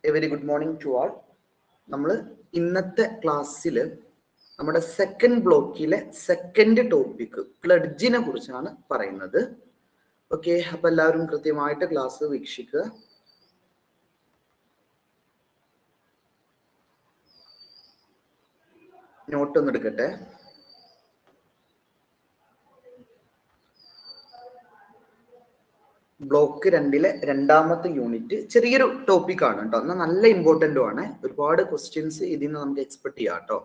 A very good morning to all. നമ്മൾ ഇന്നത്തെ ക്ലാസ്സിൽ നമ്മുടെ സെക്കൻഡ് ബ്ലോക്കിലെ സെക്കൻഡ് ടോപ്പിക് പ്ലഡ്ജിനെ കുറിച്ചാണ് പറയുന്നത്. ഓക്കെ, അപ്പൊ എല്ലാവരും കൃത്യമായിട്ട് ക്ലാസ് വീക്ഷിക്കുക. നോട്ട് ഒന്ന് എടുക്കട്ടെ. ബ്ലോക്ക് 2-ലെ രണ്ടാമത്തെ യൂണിറ്റ് ചെറിയൊരു ടോപ്പിക് ആണ് കേട്ടോ, എന്നാൽ നല്ല ഇമ്പോർട്ടൻറ്റും ആണ്. ഒരുപാട് ക്വസ്റ്റ്യൻസ് ഇതിൽ നിന്ന് നമുക്ക് എക്സ്പെക്ട് ചെയ്യാം കേട്ടോ.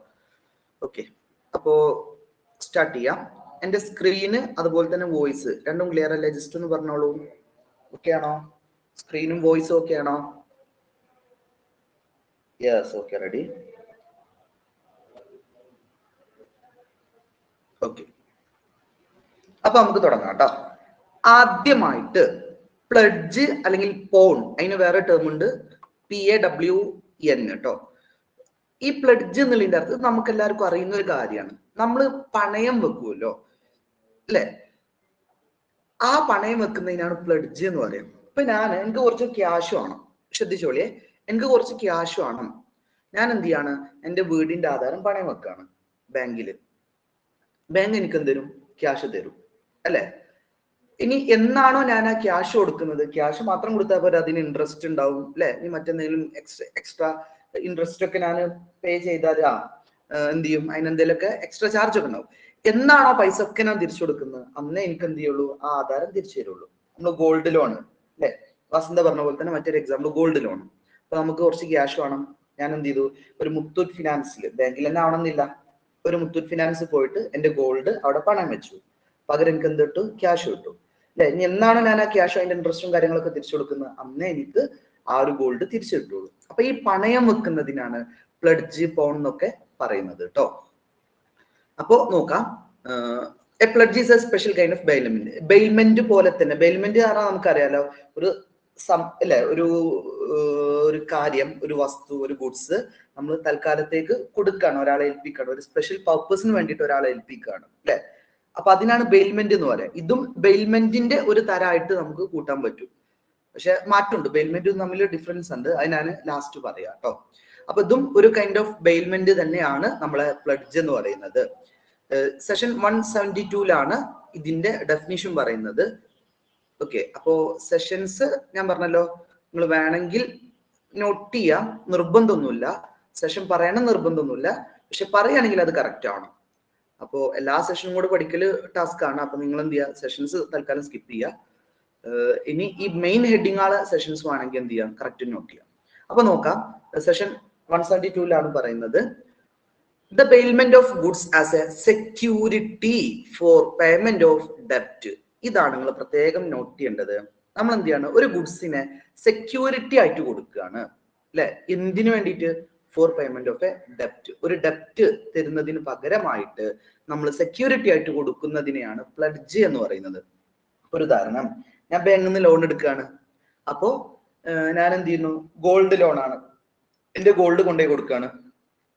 ഓക്കെ, അപ്പോ സ്റ്റാർട്ട് ചെയ്യാം. എൻ്റെ സ്ക്രീന് അതുപോലെ തന്നെ വോയിസ് രണ്ടും ക്ലിയർ അല്ലേ? ജസ്റ്റ് ഒന്ന് പറഞ്ഞോളൂ. ഓക്കെ ആണോ? സ്ക്രീനും വോയിസും ഓക്കെ ആണോ? Yes, okay, ready. ഓക്കെ, അപ്പൊ നമുക്ക് തുടങ്ങാം കേട്ടോ. ആദ്യമായിട്ട് പ്ലഡ്ജ് അല്ലെങ്കിൽ പോൺ, അതിന് വേറെ ടേം ഉണ്ട്, PAWN കേട്ടോ. ഈ പ്ലഡ്ജ് എന്നുള്ളതിന്റെ അർത്ഥം നമുക്ക് എല്ലാവർക്കും അറിയുന്ന ഒരു കാര്യമാണ്. നമ്മൾ പണയം വെക്കുമല്ലോ അല്ലെ? ആ പണയം വെക്കുന്നതിനാണ് പ്ലഡ്ജ് എന്ന് പറയുന്നത്. ഇപ്പൊ എനിക്ക് കുറച്ച് ക്യാഷ് വേണം, ശ്രദ്ധിച്ചോളിയെ, എനിക്ക് കുറച്ച് ക്യാഷ് വേണം. ഞാൻ എന്ത് ചെയ്യാണ്? എൻ്റെ വീടിന്റെ ആധാരം പണയം വെക്കാണ് ബാങ്കില്. ബാങ്ക് എനിക്ക് എന്ത് തരും? ക്യാഷ് തരും അല്ലെ? ഇനി എന്നാണോ ഞാൻ ആ ക്യാഷ് കൊടുക്കുന്നത്, ക്യാഷ് മാത്രം കൊടുത്താൽ പോരാ, അതിന് ഇൻട്രസ്റ്റ് ഉണ്ടാവും അല്ലെ? ഇനി മറ്റെന്തെങ്കിലും എക്സ്ട്രാ ഇൻട്രസ്റ്റ് ഒക്കെ ഞാൻ പേ ചെയ്താൽ എന്ത് ചെയ്യും? അതിനെന്തെങ്കിലുമൊക്കെ എക്സ്ട്രാ ചാർജ് ഒക്കെ ഉണ്ടാവും. എന്നാണോ പൈസ ഒക്കെ ഞാൻ തിരിച്ചു കൊടുക്കുന്നത്, അന്നേ എനിക്ക് എന്ത് ചെയ്യുള്ളൂ? ആ ആധാരം തിരിച്ചു തരുള്ളൂ. നമ്മൾ ഗോൾഡ് ലോൺ അല്ലെ, വസന്ത പറഞ്ഞ പോലെ തന്നെ മറ്റൊരു എക്സാമ്പിൾ ഗോൾഡ് ലോൺ. അപ്പൊ നമുക്ക് കുറച്ച് ക്യാഷ് വേണം. ഞാൻ എന്ത് ചെയ്തു? ഒരു മുത്തൂറ്റ് ഫിനാൻസിൽ, ബാങ്കിൽ തന്നെ ആവണമെന്നില്ല, ഒരു മുത്തൂറ്റ് ഫിനാൻസ് പോയിട്ട് എൻ്റെ ഗോൾഡ് അവിടെ പണയം വെച്ചു. പകരം എനിക്ക് എന്ത് കിട്ടും? ക്യാഷ് കിട്ടും അല്ലെ? ഇനി എന്നാണ് ഞാൻ ആ ക്യാഷ് അതിന്റെ ഇൻട്രസ്റ്റും കാര്യങ്ങളൊക്കെ തിരിച്ചു കൊടുക്കുന്നത്, അന്നേ എനിക്ക് ആ ഒരു ഗോൾഡ് തിരിച്ചു കിട്ടുള്ളൂ. അപ്പൊ ഈ പണയം വെക്കുന്നതിനാണ് പ്ലഡ്ജ്, പോൺ എന്നൊക്കെ പറയുന്നത് കേട്ടോ. അപ്പോ നോക്കാം. A pledge is A special kind of bailment. Bailment പോലെ തന്നെ, ബെയിൽമെന്റ് പറഞ്ഞാൽ നമുക്കറിയാലോ, അല്ലെ, ഒരു കാര്യം, ഒരു വസ്തു, ഒരു ഗുഡ്സ് നമ്മൾ തൽക്കാലത്തേക്ക് കൊടുക്കുകയാണ്, ഒരാളെ ഏൽപ്പിക്കുകയാണ്, ഒരു സ്പെഷ്യൽ പർപ്പസിന് വേണ്ടിയിട്ട് ഒരാളെ ഏൽപ്പിക്കുകയാണ് അല്ലെ? അപ്പൊ അതിനാണ് ബെയിൽമെന്റ് എന്ന് പറയാം. ഇതും ബെയിൽമെന്റിന്റെ ഒരു തരമായിട്ട് നമുക്ക് കൂട്ടാൻ പറ്റും. പക്ഷെ മാറ്റമുണ്ട്, ബെയിൽമെന്റും തമ്മിൽ ഡിഫറൻസ് ഉണ്ട്, അത് ഞാൻ ലാസ്റ്റ് പറയാം കേട്ടോ. അപ്പൊ ഇതും ഒരു കൈൻഡ് ഓഫ് ബെയിൽമെന്റ് തന്നെയാണ് നമ്മളെ പ്ലഡ്ജ് എന്ന് പറയുന്നത്. സെഷൻ 172 ഇതിന്റെ ഡെഫിനിഷൻ പറയുന്നത്. ഓക്കെ, അപ്പോ സെഷൻസ് ഞാൻ പറഞ്ഞല്ലോ, നിങ്ങൾ വേണമെങ്കിൽ നോട്ട് ചെയ്യാം, നിർബന്ധമൊന്നുമില്ല. സെഷൻ പറയണം നിർബന്ധമൊന്നുമില്ല, പക്ഷെ പറയുകയാണെങ്കിൽ അത് കറക്റ്റ് ആണ്. അപ്പോ എല്ലാ സെഷനും കൂടെ പഠിക്കല് ടാസ്ക് ആണ്. അപ്പൊ നിങ്ങൾ എന്ത് ചെയ്യുക? സെഷൻസ് തൽക്കാലം സ്കിപ്പ് ചെയ്യുക. ഇനി ഈ മെയിൻ ഹെഡിങ് ആളെ സെഷൻസ് വേണമെങ്കിൽ എന്ത് ചെയ്യാം? കറക്റ്റ് നോട്ട് ചെയ്യാം. അപ്പൊ നോക്കാം. സെഷൻ 172 പറയുന്നത്, the bailment of goods as a security for payment of ഡെപ്റ്റ്. ഇതാണ് നിങ്ങൾ പ്രത്യേകം നോട്ട് ചെയ്യേണ്ടത്. നമ്മൾ എന്ത് ചെയ്യാണ്? ഒരു ഗുഡ്സിനെ സെക്യൂരിറ്റി ആയിട്ട് കൊടുക്കുകയാണ് അല്ലെ? എന്തിനു വേണ്ടിയിട്ട്? ഫോർ പേയ്മെന്റ് ഓഫ് എ ഡെപ്റ്റ്. ഒരു ഡെപ്റ്റ് തരുന്നതിന് പകരമായിട്ട് നമ്മൾ സെക്യൂരിറ്റി ആയിട്ട് കൊടുക്കുന്നതിനെയാണ് പ്ലഡ്ജ് എന്ന് പറയുന്നത്. ഒരു ഉദാഹരണം, ഞാൻ ബാങ്കിൽ നിന്ന് ലോൺ എടുക്കുകയാണ്. അപ്പോ ഞാൻ എന്ത് ചെയ്യുന്നു? ഗോൾഡ് ലോൺ ആണ്, എന്റെ ഗോൾഡ് കൊണ്ടുപോയി കൊടുക്കുകയാണ്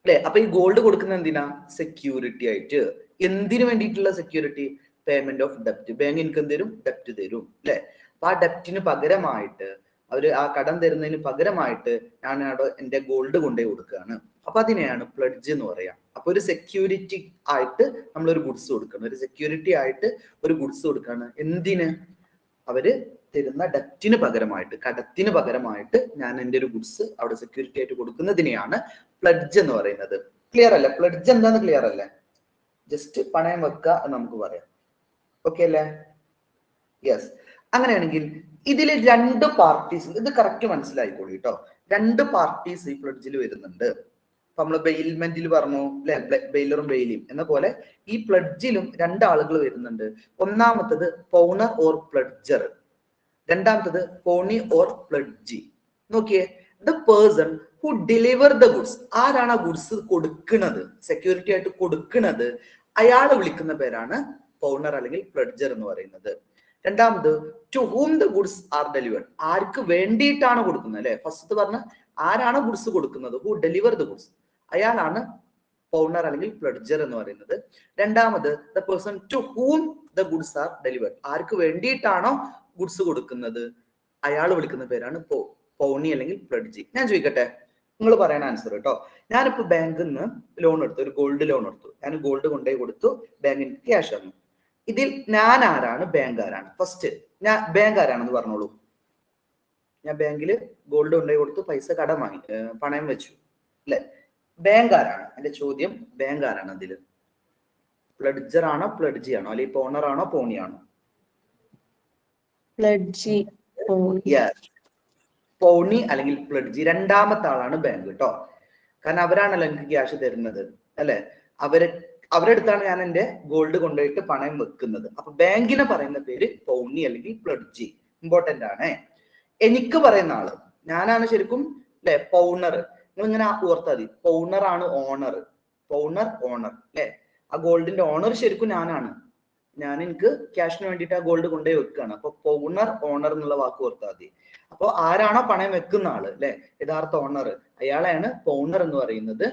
അല്ലെ? അപ്പൊ ഈ ഗോൾഡ് കൊടുക്കുന്ന എന്തിനാ? സെക്യൂരിറ്റി ആയിട്ട്. എന്തിനു വേണ്ടിയിട്ടുള്ള സെക്യൂരിറ്റി? പേയ്മെന്റ് ഓഫ് ഡെപ്റ്റ്. ബാങ്ക് എനിക്ക് എന്ത് തരും? ഡെപ്റ്റ് തരും അല്ലെ? അപ്പൊ ആ ഡെപ്റ്റിന് പകരമായിട്ട്, അവര് ആ കടം തരുന്നതിന് പകരമായിട്ട് ഞാൻ അവിടെ എന്റെ ഗോൾഡ് കൊണ്ടുപോയി കൊടുക്കുകയാണ്. അപ്പൊ അതിനെയാണ് പ്ലഡ്ജ് എന്ന് പറയാം. അപ്പൊ ഒരു സെക്യൂരിറ്റി ആയിട്ട് നമ്മൾ ഒരു ഗുഡ്സ് കൊടുക്കണം, ഒരു സെക്യൂരിറ്റി ആയിട്ട് ഒരു ഗുഡ്സ് കൊടുക്കുകയാണ്. എന്തിന്? അവര് തരുന്ന ഡെപ്റ്റിന് പകരമായിട്ട്, കടത്തിന് പകരമായിട്ട് ഞാൻ എൻ്റെ ഒരു ഗുഡ്സ് അവിടെ സെക്യൂരിറ്റി ആയിട്ട് കൊടുക്കുന്നതിനെയാണ് പ്ലഡ്ജ് എന്ന് പറയുന്നത്. ക്ലിയർ അല്ലേ? പ്ലഡ്ജ് എന്താന്ന് ക്ലിയർ അല്ലേ? ജസ്റ്റ് പണയം വെക്കുക എന്ന് നമുക്ക് പറയാം. ഓക്കെ അല്ലേ? യെസ്. അങ്ങനെയാണെങ്കിൽ ഇതിൽ രണ്ട് പാർട്ടീസ്, ഇത് കറക്റ്റ് മനസ്സിലായിക്കോളൂ കേട്ടോ. രണ്ട് പാർട്ടീസ് ഈ പ്ലഡ്ജിൽ വരുന്നുണ്ട്. അപ്പൊ നമ്മള് ബെയിൽമെന്റിൽ പറഞ്ഞു അല്ലെ, ബെയിലറും ബെയിലിയും എന്ന പോലെ ഈ പ്ലഡ്ജിലും രണ്ടാളുകൾ വരുന്നുണ്ട്. ഒന്നാമത്തത് പൗണർ ഓർ പ്ലഡ്ജർ, രണ്ടാമത്തത് പോണി ഓർ പ്ലഡ്ജി. നോക്കിയേ, the person who deliver the goods. ആരാണ് ആ ഗുഡ്സ് കൊടുക്കുന്നത്, സെക്യൂരിറ്റി ആയിട്ട് കൊടുക്കുന്നത്, അയാളെ വിളിക്കുന്ന പേരാണ് പൗണർ അല്ലെങ്കിൽ പ്ലഡ്ജർ എന്ന് പറയുന്നത്. രണ്ടാമത് to whom the goods are delivered. ആർക്ക് വേണ്ടിയിട്ടാണ് കൊടുക്കുന്നത് അല്ലെ? ഫസ്റ്റ് പറഞ്ഞ ആരാണ് ഗുഡ്സ് കൊടുക്കുന്നത്, ഹു ഡെലിവർ ദ ഗുഡ്സ്, അയാളാണ് പൗണർ അല്ലെങ്കിൽ പ്ലഡ്ജർ എന്ന് പറയുന്നത്. രണ്ടാമത് the person to whom the goods are delivered. ആർക്ക് വേണ്ടിയിട്ടാണോ ഗുഡ്സ് കൊടുക്കുന്നത്, അയാൾ വിളിക്കുന്ന പേരാണ് പൗണി അല്ലെങ്കിൽ പ്ലഡ്ജി. ഞാൻ ചോദിക്കട്ടെ, നിങ്ങൾ പറയണ ആൻസർ കേട്ടോ. ഞാനിപ്പോ ബാങ്കിൽ നിന്ന് ലോൺ എടുത്തു, ഒരു ഗോൾഡ് ലോൺ എടുത്തു. ഞാൻ ഗോൾഡ് കൊണ്ടുപോയി കൊടുത്തു, ബാങ്കിന് ക്യാഷ് തന്നു. ഇതിൽ ഞാൻ ആരാണ്, ബാങ്ക് ആരാണ്? ഫസ്റ്റ് ഞാൻ ബാങ്ക് ആരാണെന്ന് പറഞ്ഞോളൂ. ഞാൻ ബാങ്കിൽ ഗോൾഡ് കൊണ്ടുപോയി കൊടുത്തു, പൈസ കടം വാങ്ങി, പണയം വെച്ചു, അല്ലെ? ബാങ്ക് ആരാണ്? എന്റെ ചോദ്യം, ബാങ്ക് ആരാണ് അതില്? പ്ലഡ്ജർ ആണോ പ്ലഡ്ജി ആണോ, അല്ലെങ്കിൽ പോണർ ആണോ പോണി ആണോ? പ്ലഡ്ജി. പൗണി അല്ലെങ്കിൽ പ്ലഡ്ജി. രണ്ടാമത്തെ ആളാണ് ബാങ്ക് കേട്ടോ. കാരണം അവരാണല്ലോ എനിക്ക് ക്യാഷ് തരുന്നത്, അല്ലെ? അവരെടുത്താണ് ഞാൻ എന്റെ ഗോൾഡ് കൊണ്ടുപോയിട്ട് പണയം വെക്കുന്നത്. അപ്പൊ ബാങ്കിനെ പറയുന്ന പേര് പൗണി അല്ലെങ്കിൽ പ്ലഡ്ജി. ഇമ്പോർട്ടന്റ് ആണ്. എനിക്ക് പറയുന്ന ആള് ഞാനാണ് ശരിക്കും, അല്ലെ? പൗണർ. നിങ്ങൾ ഇങ്ങനെ ഓർത്താൽ മതി, പൗണർ ആണ് ഓണർ. പൗണർ ഓണർ, അല്ലെ? ആ ഗോൾഡിന്റെ ഓണർ ശരിക്കും ഞാനാണ്. ഞാൻ എനിക്ക് ക്യാഷിന് വേണ്ടിയിട്ട് ആ ഗോൾഡ് കൊണ്ടുപോയി വെക്കുകയാണ്. അപ്പൊ പൗണർ ഓണർ എന്നുള്ള വാക്ക് ഓർത്താൽ മതി. അപ്പൊ ആരാണോ പണയം വെക്കുന്ന ആള്, അല്ലെ, യഥാർത്ഥ ഓണർ, അയാളെയാണ് പൗണർ എന്ന് പറയുന്നത്.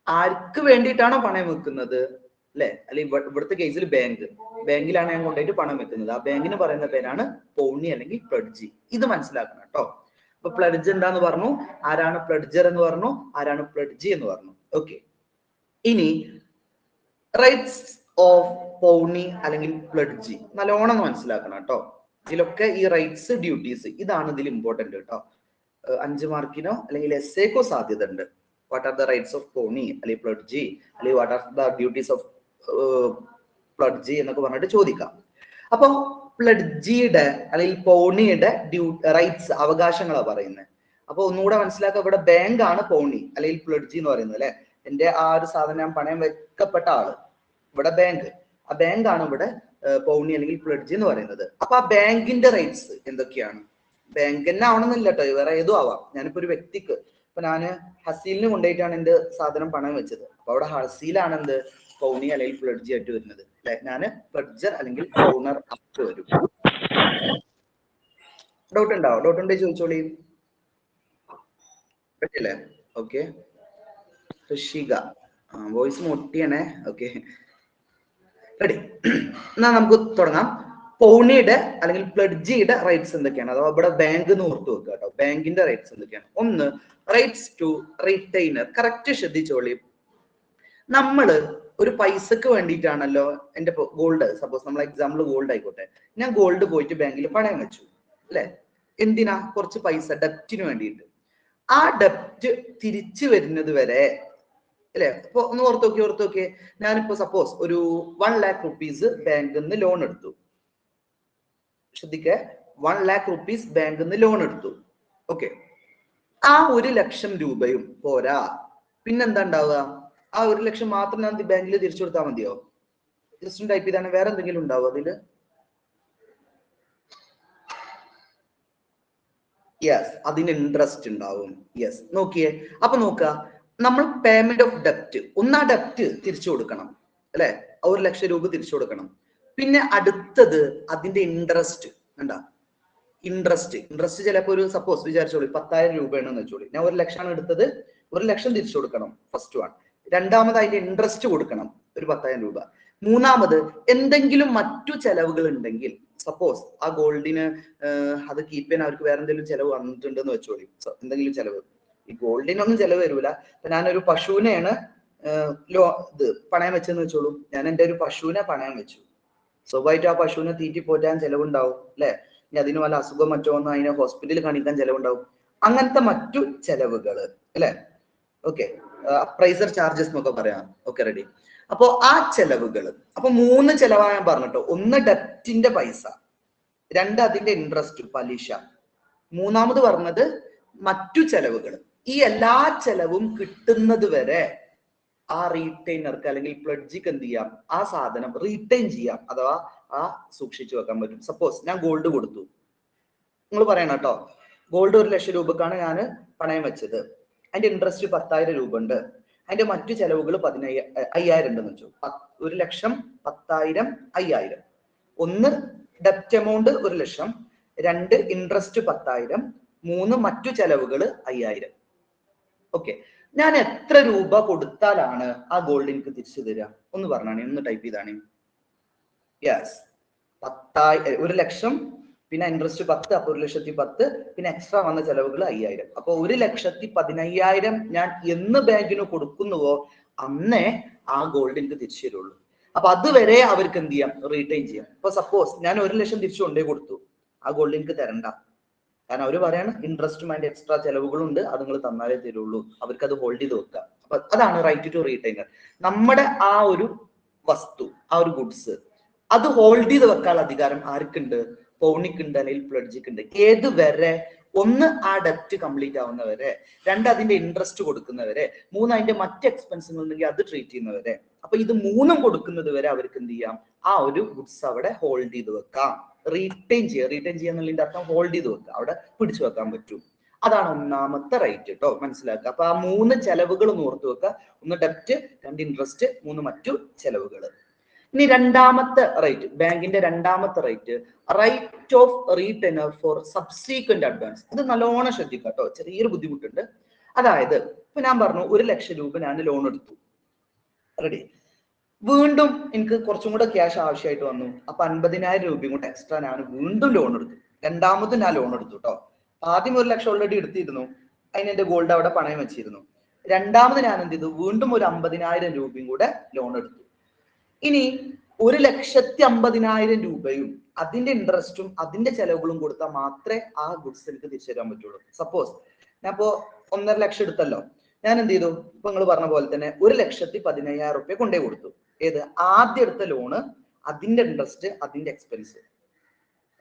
ആർക്ക് വേണ്ടിയിട്ടാണോ പണയം വെക്കുന്നത്, അല്ലെ? അല്ലെങ്കിൽ ഇവിടുത്തെ കേസിൽ ബാങ്കിലാണ് ഞാൻ കൊണ്ടുപോയിട്ട് പണം വെക്കുന്നത്. ആ ബാങ്കിന് പറയുന്ന പേരാണ് പൗണി അല്ലെങ്കിൽ പ്ലഡ്ജി. ഇത് മനസ്സിലാക്കണം കേട്ടോ. അപ്പൊ പ്ലഡ്ജ് എന്താന്ന് പറഞ്ഞു, ആരാണ് പ്ലഡ്ജർ എന്ന് പറഞ്ഞു, ആരാണ് പ്ലഡ്ജി എന്ന് പറഞ്ഞു. ഓക്കെ, ഇനി റൈറ്റ്സ് ഓഫ് പൗണി അല്ലെങ്കിൽ പ്ലഡ്ജി നല്ലോണം മനസ്സിലാക്കണം കേട്ടോ. ഇതിലൊക്കെ ഈ റൈറ്റ്സ്, ഡ്യൂട്ടീസ്, ഇതാണ് ഇതിൽ ഇമ്പോർട്ടന്റ് കേട്ടോ. 5 മാർക്കിനോ അല്ലെങ്കിൽ എസ്സേക്കോ സാധ്യത ഉണ്ട്. What are the rights of pawnee അല്ലെങ്കിൽ പ്ലഡ്ജി, അല്ലെങ്കിൽ what are the duties of pledgee എന്നൊക്കെ പറഞ്ഞിട്ട് ചോദിക്കാം. അപ്പൊ പ്ലഡ്ജിയുടെ അല്ലെങ്കിൽ പൗണിയുടെ റൈറ്റ്സ്, അവകാശങ്ങളാണ് പറയുന്നത്. അപ്പൊ ഒന്നുകൂടെ മനസ്സിലാക്കുക, ഇവിടെ ബാങ്ക് ആണ് പൗണി അല്ലെങ്കിൽ പ്ലഡ്ജി എന്ന് പറയുന്നത്, അല്ലെ? എന്റെ ആ ഒരു സാധനം ഞാൻ പണയം വെക്കപ്പെട്ട ആള് ഇവിടെ ബാങ്ക്. ആ ബാങ്ക് ആണ് ഇവിടെ പൗണി അല്ലെങ്കിൽ പ്ലഡ്ജി എന്ന് പറയുന്നത്. അപ്പൊ ആ ബാങ്കിന്റെ റൈറ്റ്സ് എന്തൊക്കെയാണ്? ബാങ്ക് തന്നെ ആവണമെന്നില്ല കേട്ടോ, വേറെ ഏതും ആവാം. ഞാനിപ്പോ ഒരു വ്യക്തിക്ക്, ഇപ്പൊ ഞാന് ഹസീലിന് കൊണ്ടുപോയിട്ടാണ് എന്റെ സാധനം പണയം വെച്ചത്. അപ്പൊ അവിടെ ഹസീലാണ് എന്ത്, പൗണി അല്ലെങ്കിൽ പ്ലഡ്ജി ആയിട്ട് വരുന്നത്, അല്ലെ? ഞാന് പ്ലഡ്ജർ അല്ലെങ്കിൽ പൗണർ ആയിട്ട് വരും. ഡൗട്ട് ഉണ്ടാവും? ഡൗട്ട് ഉണ്ടെങ്കിൽ ചോദിച്ചോളി. പറ്റില്ലേ? ഓക്കെ, ഋഷിക വോയിസ് മുട്ടിയാണേ. Okay, ready. എന്നാ നമുക്ക് തുടങ്ങാം. പൗണിയുടെ അല്ലെങ്കിൽ പ്ലഡ്ജിയുടെ റൈറ്റ്സ് എന്തൊക്കെയാണ്, അഥവാ ഇവിടെ ബാങ്ക് എന്ന് ഓർത്തു വെക്കുക കേട്ടോ. ബാങ്കിന്റെ റൈറ്റ്സ് എന്തൊക്കെയാണ്? ഒന്ന്, റൈറ്റ്സ് ടു റിട്ടൈനർ. കറക്റ്റ് ശ്രദ്ധിച്ചോളി. നമ്മള് ഒരു പൈസക്ക് വേണ്ടിയിട്ടാണല്ലോ എന്റെ ഗോൾഡ്, സപ്പോസ് നമ്മൾ എക്സാമ്പിൾ ഗോൾഡ് ആയിക്കോട്ടെ, ഞാൻ ഗോൾഡ് പോയിട്ട് ബാങ്കിൽ പണയം വെച്ചു, അല്ലെ? എന്തിനാ? കുറച്ച് പൈസ, ഡെപ്റ്റിന് വേണ്ടിയിട്ട്. ആ ഡെപ്റ്റ് തിരിച്ചു വരുന്നത് വരെ, അല്ലെ? അപ്പൊ ഒന്ന് ഓർത്ത് നോക്കിയേ. ഞാനിപ്പോ സപ്പോസ് ഒരു 1 lakh rupees ബാങ്കിൽ നിന്ന് ലോൺ എടുത്തു. ശ്രദ്ധിക്കേ, 1 lakh rupees ബാങ്കിൽ നിന്ന് ലോൺ എടുത്തു. ഓക്കെ, ആ 1 ലക്ഷം രൂപയും പോരാ, പിന്നെന്താ ഉണ്ടാവുക? ആ 1 ലക്ഷം മാത്രം ഞാൻ ബാങ്കിൽ തിരിച്ചു കൊടുത്താൽ മതിയോ? ജസ്റ്റ് ടൈപ്പ് ചെയ്താണ്, വേറെ എന്തെങ്കിലും ഉണ്ടാവും അതില്? യെസ്, അതിന് ഇൻട്രസ്റ്റ് ഉണ്ടാവും. യെസ്, നോക്കിയേ. അപ്പൊ നോക്കുക, നമ്മൾ പേയ്മെന്റ് ഓഫ് ഡെപ്റ്റ്, ആ ഡെപ്റ്റ് തിരിച്ചു കൊടുക്കണം, അല്ലെ? 1 ലക്ഷം രൂപ തിരിച്ചു കൊടുക്കണം. പിന്നെ അടുത്തത് അതിന്റെ ഇൻട്രസ്റ്റ്. എന്താ ഇൻട്രസ്റ്റ് ചിലപ്പോ ഒരു സപ്പോസ് വിചാരിച്ചോളൂ 10,000 രൂപയാണെന്ന് വെച്ചോളൂ. ഞാൻ 1 ലക്ഷമാണ് എടുത്തത്, 1 ലക്ഷം തിരിച്ചു കൊടുക്കണം, ഫസ്റ്റ് വൺ. രണ്ടാമത് അതിന്റെ ഇൻട്രസ്റ്റ് കൊടുക്കണം, ഒരു 10,000 രൂപ. മൂന്നാമത് എന്തെങ്കിലും മറ്റു ചെലവുകൾ ഉണ്ടെങ്കിൽ, സപ്പോസ് ആ ഗോൾഡിന് അത് കീപ്പ് ചെയ്യാൻ അവർക്ക് വേറെ എന്തെങ്കിലും ചെലവ് വന്നിട്ടുണ്ടെന്ന് വെച്ചോളൂ. എന്തെങ്കിലും ചെലവ്, ഈ ഗോൾഡിനൊന്നും ചെലവ് വരൂല. അപ്പൊ ഞാനൊരു പശുവിനെയാണ് പണയം വെച്ചെന്ന് വെച്ചോളൂ. ഞാൻ എൻ്റെ ഒരു പശുവിനെ പണയം വെച്ചു. സ്വാഭാവികമായിട്ട് ആ പശുവിനെ തീറ്റി പോറ്റാൻ ചെലവുണ്ടാവും, അല്ലെ? ഇനി അതിന് വല്ല അസുഖം മറ്റോ വന്നോ അതിനെ ഹോസ്പിറ്റലിൽ കാണിക്കാൻ ചെലവുണ്ടാവും. അങ്ങനത്തെ മറ്റു ചെലവുകള്, അല്ലെ? ഓക്കെ, പ്രൈസർ ചാർജസ് എന്നൊക്കെ പറയാം. Okay, ready. അപ്പോ ആ ചെലവുകള്, അപ്പൊ 3 ചെലവാ ഞാൻ പറഞ്ഞിട്ടോ. ഒന്ന് ഡെപ്റ്റിന്റെ പൈസ, 2 അതിന്റെ ഇൻട്രസ്റ്റ്, പലിശ, മൂന്നാമത് പറഞ്ഞത് മറ്റു ചെലവുകൾ. ഈ എല്ലാ ചെലവും കിട്ടുന്നത് വരെ ആ റീറ്റെയിനർക്ക് അല്ലെങ്കിൽ പ്ലഡ്ജിക്ക് എന്ത് ചെയ്യാം? ആ സാധനം റീറ്റെയിൻ ചെയ്യാം, അഥവാ ആ സൂക്ഷിച്ചു വെക്കാൻ പറ്റും. സപ്പോസ് ഞാൻ ഗോൾഡ് കൊടുത്തു, നിങ്ങൾ പറയണം കേട്ടോ, ഗോൾഡ് 1 ലക്ഷം രൂപക്കാണ് ഞാൻ പണയം വെച്ചത്. അതിന്റെ ഇൻട്രസ്റ്റ് 10,000 രൂപ ഉണ്ട്. അതിന്റെ മറ്റു ചെലവുകൾ 5,000 ഉണ്ടെന്ന് വെച്ചു. 1 ലക്ഷം, 10,000, 5,000. ഒന്ന് ഡെപ്റ്റ് എമൗണ്ട് 1 ലക്ഷം, 2 ഇൻട്രസ്റ്റ് 10,000, 3 മറ്റു ചെലവുകൾ 5,000. ഓക്കെ, ഞാൻ എത്ര രൂപ കൊടുത്താലാണ് ആ ഗോൾഡ് എനിക്ക് തിരിച്ചു തരിക? ഒന്ന് പറഞ്ഞാണ്, ഒന്ന് ടൈപ്പ് ചെയ്താണ്. യെസ്, 1 ലക്ഷം പിന്നെ ഇൻട്രസ്റ്റ് 10, അപ്പൊ 1,10,000, പിന്നെ എക്സ്ട്രാ വന്ന ചെലവുകൾ 5,000. അപ്പൊ 1,15,000 ഞാൻ എന്ന് ബാങ്കിന് കൊടുക്കുന്നുവോ അന്നേ ആ ഗോൾഡ് എനിക്ക് തിരിച്ചു തരുള്ളൂ. അപ്പൊ അതുവരെ അവർക്ക് എന്ത് ചെയ്യാം, റീറ്റെയിൻ ചെയ്യാം. ഇപ്പൊ സപ്പോസ് ഞാൻ 1,00,000 തിരിച്ചു കൊണ്ടേ കൊടുത്തു, ആ ഗോൾഡ് എനിക്ക് തരണ്ട. കാരണം അവർ പറയാണ് ഇൻട്രസ്റ്റും അതിന്റെ എക്സ്ട്രാ ചെലവുകളുണ്ട്, അത് നിങ്ങൾ തന്നാലേ തരുള്ളൂ. അവർക്ക് അത് ഹോൾഡ് ചെയ്ത് വെക്കാം. അപ്പൊ അതാണ് റൈറ്റ് ടു റീറ്റെയിനർ. നമ്മുടെ ആ ഒരു വസ്തു, ആ ഒരു ഗുഡ്സ്, അത് ഹോൾഡ് ചെയ്ത് വെക്കാനുള്ള അധികാരം ആർക്കുണ്ട്? പൗണിക്കുണ്ട്, അല്ലെങ്കിൽ പ്ലഡ്ജിക്കുണ്ട്. ഏത് വരെ? ഒന്ന്, ആ ഡെപ്റ്റ് കംപ്ലീറ്റ് ആവുന്നവരെ. രണ്ട്, അതിന്റെ ഇൻട്രസ്റ്റ് കൊടുക്കുന്നവരെ. മൂന്ന്, അതിന്റെ മറ്റ് എക്സ്പെൻസുകൾ ഉണ്ടെങ്കിൽ അത് ട്രീറ്റ് ചെയ്യുന്നവരെ. അപ്പൊ ഇത് മൂന്നും കൊടുക്കുന്നത് വരെ അവർക്ക് എന്ത് ചെയ്യാം, ആ ഒരു ഗുഡ്സ് അവിടെ ഹോൾഡ് ചെയ്ത് വെക്കാം. റീറ്റെയിൻ ചെയ്യുന്നതിന്റെ അർത്ഥം ഹോൾഡ് ചെയ്ത് വെക്കുക, അവിടെ പിടിച്ചു വെക്കാൻ പറ്റും. അതാണ് ഒന്നാമത്തെ റൈറ്റ് കേട്ടോ, മനസ്സിലാക്കുക. അപ്പൊ ആ 3 ചെലവുകൾ ഒന്ന് ഓർത്ത് വെക്കുക. ഒന്ന് ഡെപ്റ്റ്, 2 ഇൻട്രസ്റ്റ്, 3 മറ്റു ചെലവുകൾ. ഇനി രണ്ടാമത്തെ റൈറ്റ്, ബാങ്കിന്റെ രണ്ടാമത്തെ right, right of retainer for subsequent advance. ഇത് നല്ലോണം ശ്രദ്ധിക്കുക കേട്ടോ, ചെറിയൊരു ബുദ്ധിമുട്ടുണ്ട്. അതായത് ഇപ്പൊ ഞാൻ പറഞ്ഞു 1,00,000 രൂപ ഞാൻ ലോൺ എടുത്തു, റെഡി. വീണ്ടും എനിക്ക് കുറച്ചും കൂടെ ക്യാഷ് ആവശ്യമായിട്ട് വന്നു. അപ്പൊ 50,000 രൂപയും കൂടെ എക്സ്ട്രാ ഞാൻ വീണ്ടും ലോൺ എടുത്തു. രണ്ടാമതും ഞാൻ ലോൺ എടുത്തു കേട്ടോ. ആദ്യം 1,00,000 ഓൾറെഡി എടുത്തിരുന്നു, അതിന് എന്റെ ഗോൾഡ് അവിടെ പണയം വെച്ചിരുന്നു. രണ്ടാമത് ഞാൻ എന്ത് ചെയ്തു, വീണ്ടും ഒരു 50,000 രൂപയും കൂടെ ലോൺ എടുത്തു. ഇനി 1,50,000 രൂപയും അതിന്റെ ഇൻട്രസ്റ്റും അതിന്റെ ചെലവുകളും കൊടുത്താൽ മാത്രമേ ആ ഗുഡ്സ് എനിക്ക് തിരിച്ചു തരാൻ പറ്റുള്ളൂ. സപ്പോസ് ഞാൻ ഇപ്പോ 1.5 ലക്ഷം എടുത്തല്ലോ, ഞാൻ എന്ത് ചെയ്തു, ഇപ്പൊ നിങ്ങൾ പറഞ്ഞ പോലെ തന്നെ 1,15,000 റുപ്യ കൊണ്ടേ കൊടുത്തു. ഏത്? ആദ്യം എടുത്ത ലോണ്, അതിന്റെ ഇൻട്രസ്റ്റ്, അതിന്റെ എക്സ്പെൻസ്.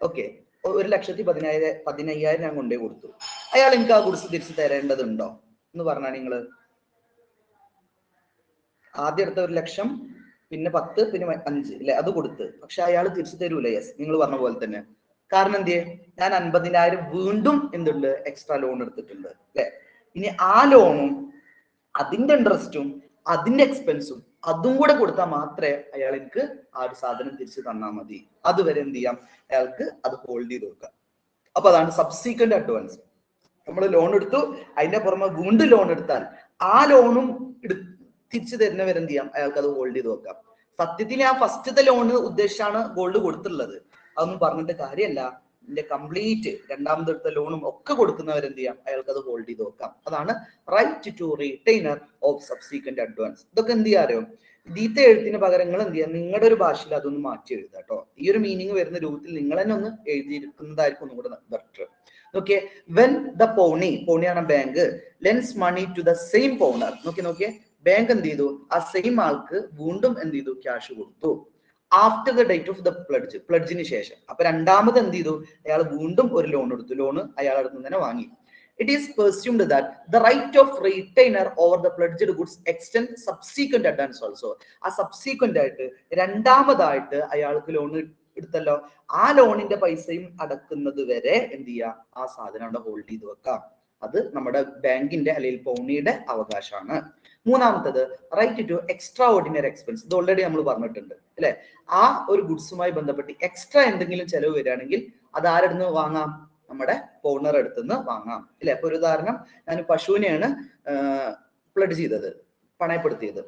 ഓക്കെ, 1,15,000 ഞാൻ കൊണ്ടേ കൊടുത്തു. അയാൾ എനിക്ക് ആ ഗുഡ്സ് തിരിച്ചു തരേണ്ടതുണ്ടോ എന്ന് പറഞ്ഞാൽ നിങ്ങള്? ആദ്യം എടുത്ത 1,00,000, പിന്നെ 10, പിന്നെ 5 അല്ലെ, അത് കൊടുത്ത്. പക്ഷെ അയാൾ തിരിച്ചു തരൂല. യെസ്, നിങ്ങൾ പറഞ്ഞ പോലെ തന്നെ. കാരണം എന്ത്? ഞാൻ 50,000 വീണ്ടും എന്തുണ്ട്, എക്സ്ട്രാ ലോൺ എടുത്തിട്ടുണ്ട് അല്ലെ. ഇനി ആ ലോണും അതിന്റെ ഇൻട്രസ്റ്റും അതിന്റെ എക്സ്പെൻസും അതും കൂടെ കൊടുത്താൽ മാത്രമേ അയാൾ എനിക്ക് ആ ഒരു സാധനം തിരിച്ചു തന്നാൽ മതി. അതുവരെ എന്ത് ചെയ്യാം, അയാൾക്ക് അത് ഹോൾഡ് ചെയ്ത് വെക്കാം. അപ്പൊ അതാണ് സബ്സീക്വന്റ് അഡ്വാൻസ്. നമ്മൾ ലോൺ എടുത്തു, അതിന്റെ പുറമെ വീണ്ടും ലോൺ എടുത്താൽ ആ ലോണും തിരിച്ചു തരുന്നവരെന്ത് ചെയ്യാം, അയാൾക്ക് അത് ഹോൾഡ് ചെയ്ത് വെക്കാം. സത്യത്തിൽ ഞാൻ ഫസ്റ്റത്തെ ലോണ് ഉദ്ദേശിച്ചാണ് ഗോൾഡ് കൊടുത്തിട്ടുള്ളത്, അതൊന്നും പറഞ്ഞിട്ട് കാര്യമല്ല. ഇതിന്റെ കംപ്ലീറ്റ് രണ്ടാമതെടുത്ത ലോണും ഒക്കെ കൊടുക്കുന്നവരെന്ത് ചെയ്യാം, അയാൾക്ക് അത് ഹോൾഡ് ചെയ്ത് വെക്കാം. അതാണ് right to retainer of subsequent advance. ഇതൊക്കെ എന്ത് ചെയ്യാറോ, ദീത്തെ എഴുത്തിന് പകരം നിങ്ങൾ എന്ത് ചെയ്യാം, നിങ്ങളുടെ ഒരു ഭാഷയിൽ അതൊന്ന് മാറ്റി എഴുതുക കേട്ടോ. ഈ ഒരു മീനിങ് വരുന്ന രൂപത്തിൽ നിങ്ങൾ തന്നെ ഒന്ന് എഴുതിയിരിക്കുന്നതായിരിക്കും ഒന്നും കൂടെ ബെറ്റർ. ഓക്കെ, വെൻ ദ പൗണിയാണ് bank, lends money to the same pawnor. നോക്കിയേ, ബാങ്ക് എന്ത് ചെയ്തു, ആ സെയിം ആൾക്ക് വീണ്ടും എന്ത് ചെയ്തു, ക്യാഷ് കൊടുത്തു. After the date of the pledge, പ്ലഡ്ജിന് ശേഷം. അപ്പൊ രണ്ടാമത് എന്ത് ചെയ്തു, അയാൾ വീണ്ടും ഒരു ലോൺ എടുത്തു, ലോണ് അയാളുടെ അടുത്ത് തന്നെ വാങ്ങി. It is presumed that the right of retainer over the pledged goods extend subsequent advance also. ആ സബ്സീക്വന്റ് ആയിട്ട് രണ്ടാമതായിട്ട് അയാൾക്ക് ലോൺ എടുത്തല്ലോ, ആ ലോണിന്റെ പൈസയും അടക്കുന്നത് വരെ എന്ത് ചെയ്യുക, ആ സാധനം അവിടെ ഹോൾഡ് ചെയ്ത് വെക്കാം. അത് നമ്മുടെ ബാങ്കിന്റെ അല്ലെങ്കിൽ പൗണിയുടെ അവകാശമാണ്. മൂന്നാമത്തത് right to extraordinary expense. ഇത് ഓൾറെഡി നമ്മൾ പറഞ്ഞിട്ടുണ്ട് അല്ലെ. ആ ഒരു ഗുഡ്സുമായി ബന്ധപ്പെട്ട് എക്സ്ട്രാ എന്തെങ്കിലും ചെലവ് വരികയാണെങ്കിൽ അത് ആരെടുന്ന് വാങ്ങാം, നമ്മുടെ പൗണർ അടുത്തുനിന്ന് വാങ്ങാം അല്ലെ. അപ്പൊ ഒരു ഉദാഹരണം, ഞാൻ പശുവിനെയാണ് പ്ലഡ് ചെയ്തത്, പണയപ്പെടുത്തിയത്.